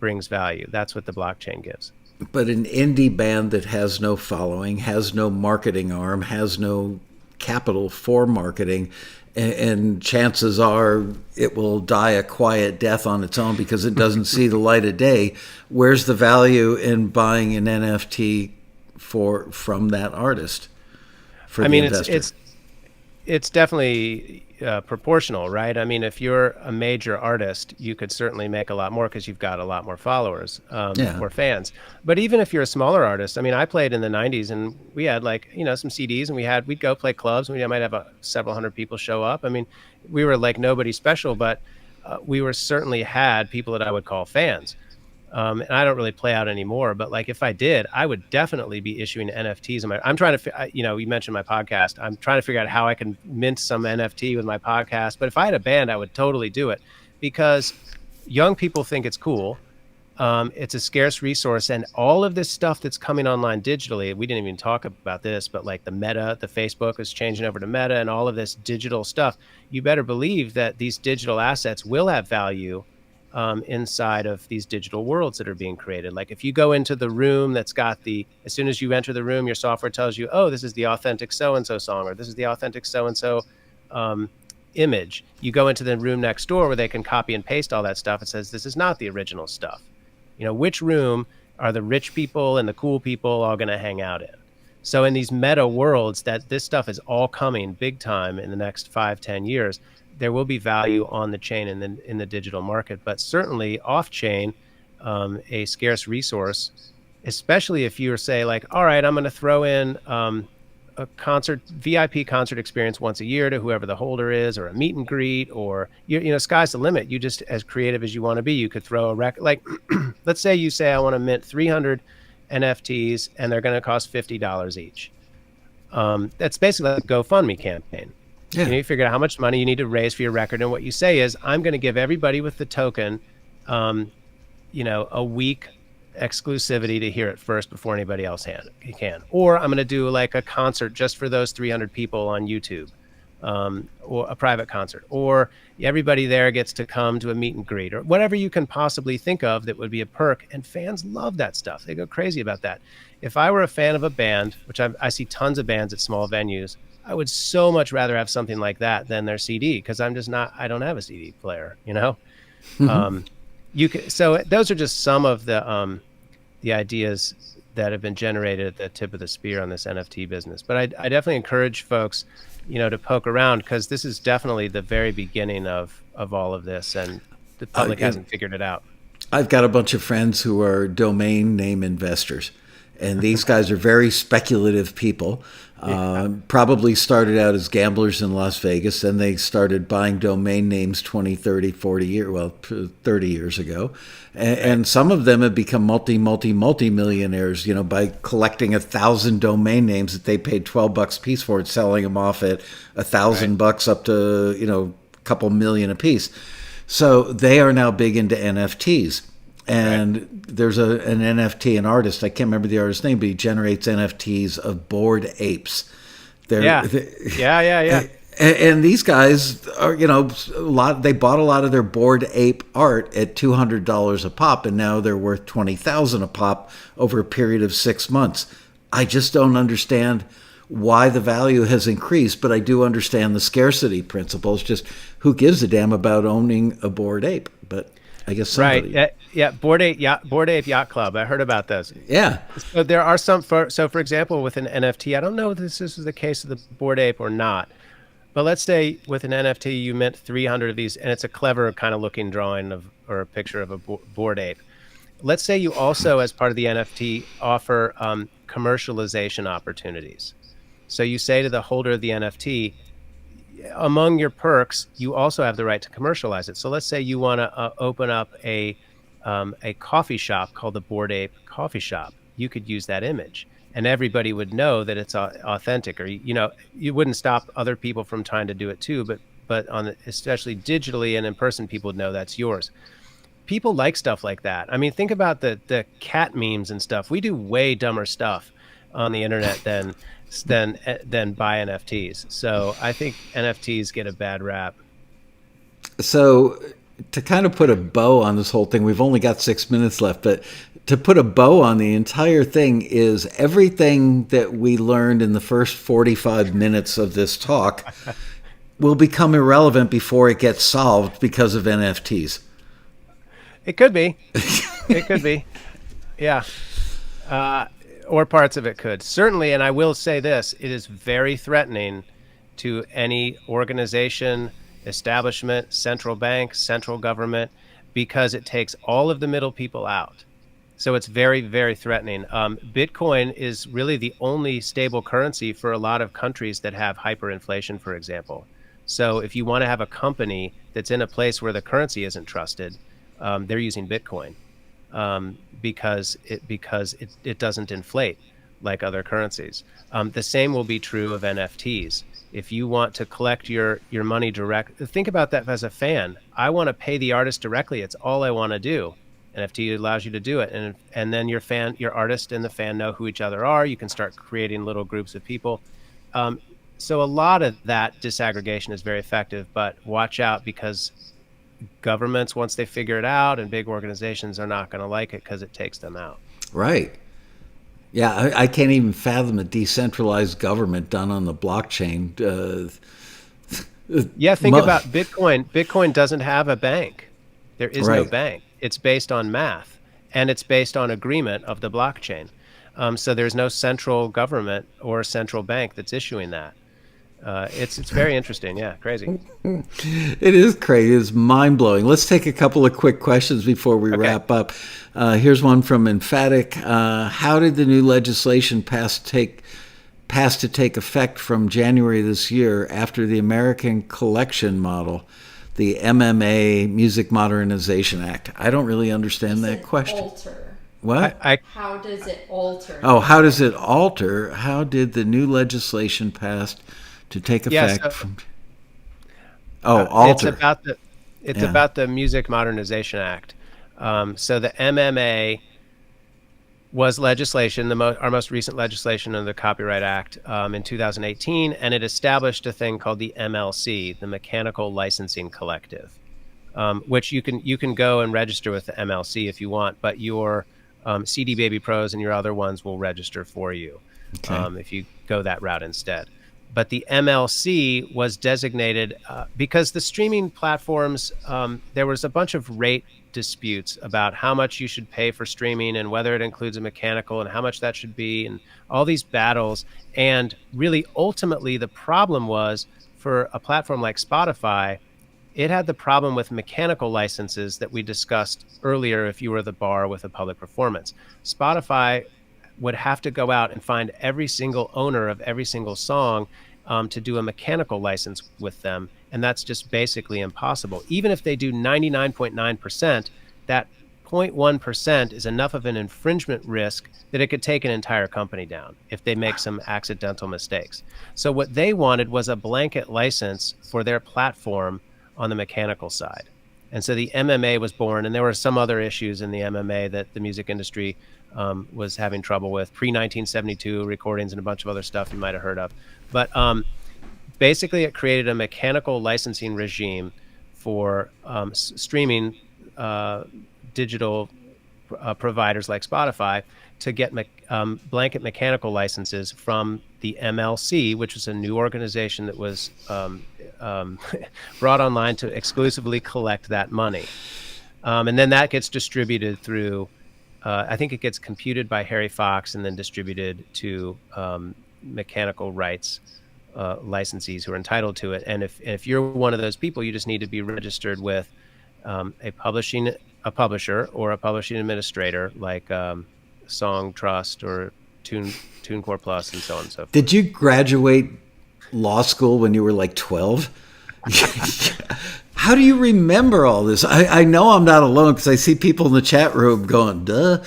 brings value. That's what the blockchain gives. But an indie band that has no following, has no marketing arm, has no capital for marketing, and chances are it will die a quiet death on its own because it doesn't see the light of day. Where's the value in buying an NFT from that artist? I mean, it's definitely proportional, right? I mean, if you're a major artist, you could certainly make a lot more because you've got a lot more followers or fans. But even if you're a smaller artist, I mean, I played in the 90s and we had some CDs and we'd go play clubs and we might have several hundred people show up. I mean, we were like nobody special, but we were certainly had people that I would call fans. And I don't really play out anymore, but like if I did, I would definitely be issuing NFTs. I'm trying to, you mentioned my podcast. I'm trying to figure out how I can mint some NFT with my podcast. But if I had a band, I would totally do it because young people think it's cool. It's a scarce resource, and all of this stuff that's coming online digitally, we didn't even talk about this, but like the Facebook is changing over to Meta and all of this digital stuff. You better believe that these digital assets will have value inside of these digital worlds that are being created. Like if you go into the room that's got as soon as you enter the room, your software tells you, oh, this is the authentic so-and-so song, or this is the authentic so-and-so image. You go into the room next door where they can copy and paste all that stuff. It says, this is not the original stuff. Which room are the rich people and the cool people all going to hang out in? So in these meta worlds, that this stuff is all coming big time in the next 5-10 years. There will be value on the chain and in the digital market, but certainly off chain, a scarce resource especially if you're say like, all right, I'm going to throw in a concert, VIP concert experience once a year to whoever the holder is, or a meet and greet, or sky's the limit. You just, as creative as you want to be, you could throw a record. Like, let's say you say I want to mint 300 NFTs and they're going to cost $50 each. That's basically like a GoFundMe campaign. Yeah. You figure out how much money you need to raise for your record, and what you say is, I'm going to give everybody with the token, a week exclusivity to hear it first before anybody else can. Or I'm going to do like a concert just for those 300 people on YouTube, or a private concert, or everybody there gets to come to a meet and greet, or whatever you can possibly think of that would be a perk. And fans love that stuff. They go crazy about that. If I were a fan of a band, which I see tons of bands at small venues, I would so much rather have something like that than their CD, because I don't have a CD player, So those are just some of the ideas that have been generated at the tip of the spear on this NFT business. But I definitely encourage folks, to poke around, because this is definitely the very beginning of all of this, and the public hasn't figured it out. I've got a bunch of friends who are domain name investors, and these guys are very speculative people. Probably started out as gamblers in Las Vegas, then they started buying domain names 20, 30, 40 years, 30 years ago. And some of them have become multi-millionaires, by collecting 1,000 domain names that they paid $12 a piece for and selling them off at $1,000 up to, a couple million a piece. So they are now big into NFTs. And there's an NFT, an artist, I can't remember the artist's name, but he generates NFTs of bored apes. Yeah. And these guys are, they bought a lot of their bored ape art at $200 a pop, and now they're worth $20,000 a pop over a period of 6 months. I just don't understand why the value has increased, but I do understand the scarcity principle. It's just, who gives a damn about owning a bored ape? But I guess somebody... Right. Yeah. Bored Ape Yacht Club. I heard about those. Yeah. So there are some. For example, with an NFT, I don't know if this is the case of the Bored Ape or not, but let's say with an NFT you mint 300 of these, and it's a clever kind of looking drawing or a picture of a bored ape. Let's say you also, as part of the NFT, offer commercialization opportunities. So you say to the holder of the NFT, among your perks, you also have the right to commercialize it. So let's say you want to open up a coffee shop called the Bored Ape Coffee Shop. You could use that image, and everybody would know that it's authentic. Or you wouldn't stop other people from trying to do it too. But especially digitally and in person, people would know that's yours. People like stuff like that. I mean, think about the cat memes and stuff. We do way dumber stuff on the internet than buy NFTs. So I think NFTs get a bad rap. So to kind of put a bow on this whole thing, we've only got 6 minutes left, but to put a bow on the entire thing is everything that we learned in the first 45 minutes of this talk will become irrelevant before it gets solved because of NFTs. It could be. It could be. Yeah. Or parts of it could. Certainly, and I will say this, it is very threatening to any organization, establishment, central bank, central government, because it takes all of the middle people out. So it's very, very threatening. Bitcoin is really the only stable currency for a lot of countries that have hyperinflation, for example. So if you want to have a company that's in a place where the currency isn't trusted, they're using Bitcoin. Because it doesn't inflate like other currencies. The same will be true of NFTs. If you want to collect your money direct, think about that as a fan. I want to pay the artist directly. It's all I want to do. NFT allows you to do it, and then your artist and the fan know who each other are. You can start creating little groups of people. So a lot of that disaggregation is very effective, but watch out, because governments, once they figure it out, and big organizations are not going to like it because it takes them out. Right. Yeah, I can't even fathom a decentralized government done on the blockchain. Think about Bitcoin. Bitcoin doesn't have a bank. There is no bank. It's based on math, and it's based on agreement of the blockchain. So there's no central government or central bank that's issuing that. It's very interesting. Yeah, crazy. It is crazy. It's mind-blowing. Let's take a couple of quick questions before we wrap up. Here's one from Emphatic. How did the new legislation pass to take effect from January this year after the American Collection Model, the MMA, Music Modernization Act? I don't really understand that question. Alter. What? How does it alter? Oh, how does it alter? How did the new legislation pass to take effect from... alter. It's about the Music Modernization Act. So the MMA was legislation, our most recent legislation of the Copyright Act in 2018, and it established a thing called the MLC, the Mechanical Licensing Collective, which you can go and register with the MLC if you want, but your CD Baby Pros and your other ones will register for you if you go that route instead. But the MLC was designated because the streaming platforms, there was a bunch of rate disputes about how much you should pay for streaming and whether it includes a mechanical and how much that should be and all these battles. And really, ultimately, the problem was for a platform like Spotify, it had the problem with mechanical licenses that we discussed earlier if you were the bar with a public performance. Spotify would have to go out and find every single owner of every single song to do a mechanical license with them. And that's just basically impossible. Even if they do 99.9%, that 0.1% is enough of an infringement risk that it could take an entire company down if they make some accidental mistakes. So what they wanted was a blanket license for their platform on the mechanical side. And so the MMA was born, and there were some other issues in the MMA that the music industry was having trouble with, pre-1972 recordings and a bunch of other stuff you might have heard of. But basically, it created a mechanical licensing regime for streaming digital providers like Spotify to get blanket mechanical licenses from the MLC, which was a new organization that was brought online to exclusively collect that money. And then that gets distributed through, I think it gets computed by Harry Fox and then distributed to mechanical rights licensees who are entitled to it. And if you're one of those people, you just need to be registered with a publisher or a publishing administrator like Song Trust or TuneCore Plus and so on and so forth. Did you graduate law school when you were like 12? How do you remember all this? I know I'm not alone because I see people in the chat room going, duh.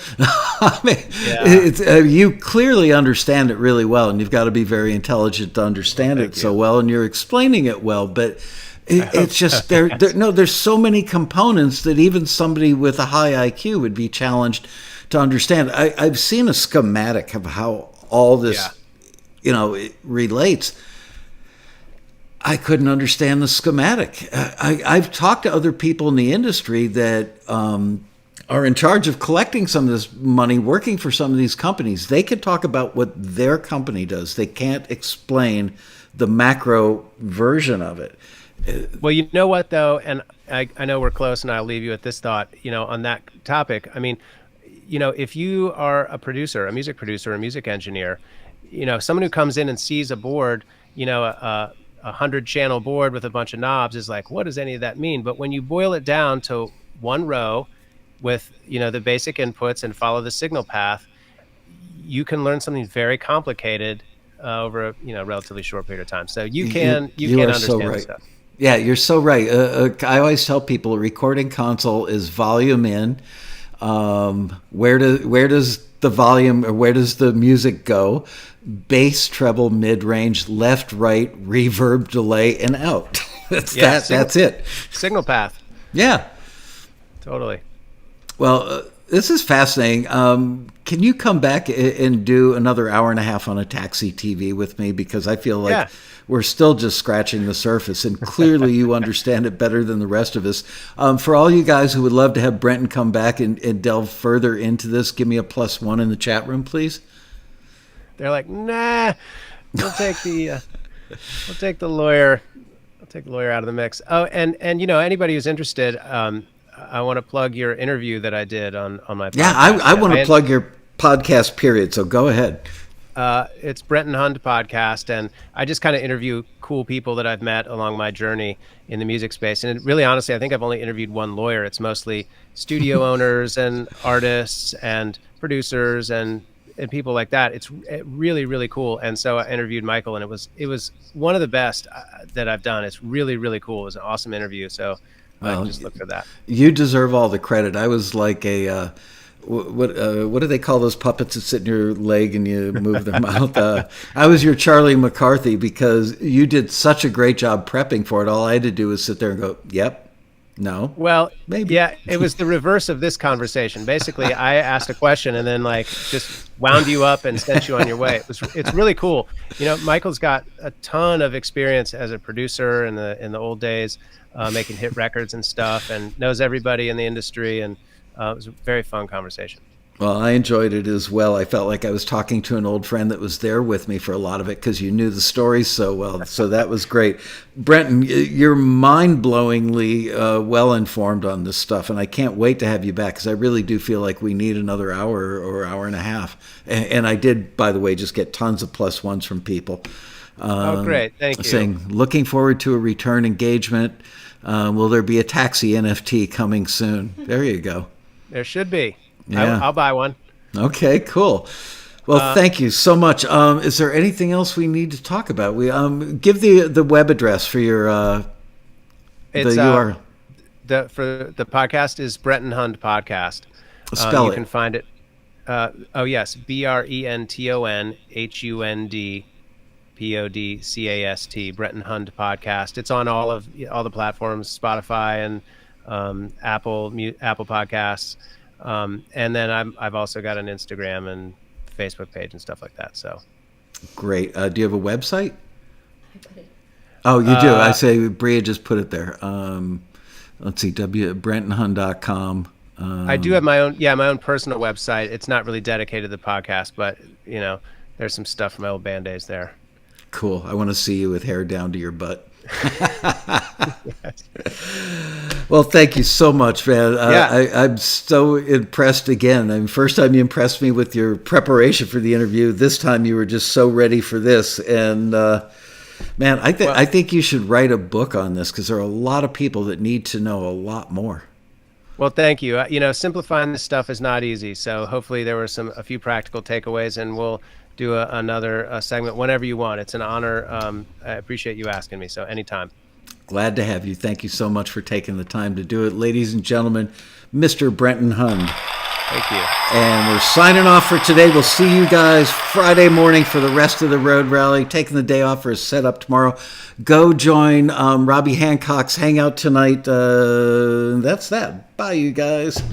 I mean, you clearly understand it really well, and you've got to be very intelligent to understand it so well, and you're explaining it well. But it's just, there's so many components that even somebody with a high IQ would be challenged to understand. I've seen a schematic of how all this, it relates. I couldn't understand the schematic. I've talked to other people in the industry that are in charge of collecting some of this money, working for some of these companies. They can talk about what their company does. They can't explain the macro version of it. Well, you know what, though, and I know we're close, and I'll leave you with this thought, on that topic. I mean, if you are a producer, a music engineer, someone who comes in and sees a board, a 100-channel board with a bunch of knobs is like, what does any of that mean? But when you boil it down to one row with, the basic inputs and follow the signal path, you can learn something very complicated over a relatively short period of time. So you can understand so right. stuff. Yeah, you're so right. I always tell people a recording console is volume in. Where does the volume, or where does the music go? Bass, treble, mid-range, left, right, reverb, delay, and out. That's it. Signal path. Yeah. Totally. Well, this is fascinating. Can you come back and do another hour and a half on a taxi TV with me? Because I feel like we're still just scratching the surface, and clearly you understand it better than the rest of us. For all you guys who would love to have Brenton come back and delve further into this, give me a +1 in the chat room, please. They're like, nah, we'll take the lawyer. I'll take the lawyer out of the mix. Oh, and anybody who's interested, I want to plug your interview that I did on my podcast. Yeah, I want to plug your podcast, period. So go ahead. It's Brenton Hund podcast, and I just kind of interview cool people that I've met along my journey in the music space. And really, honestly, I think I've only interviewed one lawyer. It's mostly studio owners and artists and producers and people like that. It's really, really cool. And so I interviewed Michael, and it was one of the best that I've done. It's really, really cool. It was an awesome interview. So just look for that. You deserve all the credit. I was like a what do they call those puppets that sit in your leg and you move their mouth? I was your Charlie McCarthy because you did such a great job prepping for it. All I had to do was sit there and go, "Yep, no." Well, maybe. Yeah, it was the reverse of this conversation. Basically, I asked a question and then just wound you up and sent you on your way. It's really cool. Michael's got a ton of experience as a producer in the old days, making hit records and stuff, and knows everybody in the industry. And it was a very fun conversation. Well, I enjoyed it as well. I felt like I was talking to an old friend that was there with me for a lot of it because you knew the stories so well. So that was great. Brenton, you're mind-blowingly well-informed on this stuff, and I can't wait to have you back because I really do feel like we need another hour or hour and a half. And I did, by the way, just get tons of plus ones from people. Oh, great. Thank you. Saying, looking forward to a return engagement. Will there be a taxi NFT coming soon? There you go. There should be. Yeah. I'll buy one. Okay, cool. Well, thank you so much. Is there anything else we need to talk about? We give the web address for your the URL. For the podcast is Brenton Hund podcast. Spell you it. can find it. Yes, BrentonHundPodcast. Brenton Hund podcast. It's on all the platforms, Spotify and Apple Podcasts. And then I've also got an Instagram and Facebook page and stuff like that. So great. Do you have a website? Oh, you do. I say Bria just put it there. Let's see, BrentonHund.com. I do have my own personal website. It's not really dedicated to the podcast, but there's some stuff from my old band days there. Cool. I want to see you with hair down to your butt. Well, thank you so much, man. I'm so impressed again. I mean, first time you impressed me with your preparation for the interview. This time you were just so ready for this. And man, I think you should write a book on this because there are a lot of people that need to know a lot more. Well, thank you. Simplifying this stuff is not easy. So hopefully there were a few practical takeaways, and we'll do another segment whenever you want. It's an honor. I appreciate you asking me. So anytime. Glad to have you. Thank you so much for taking the time to do it. Ladies and gentlemen, Mr. Brenton Hund. Thank you. And we're signing off for today. We'll see you guys Friday morning for the rest of the road rally. Taking the day off for a setup tomorrow. Go join Robbie Hancock's hangout tonight. That's that. Bye, you guys.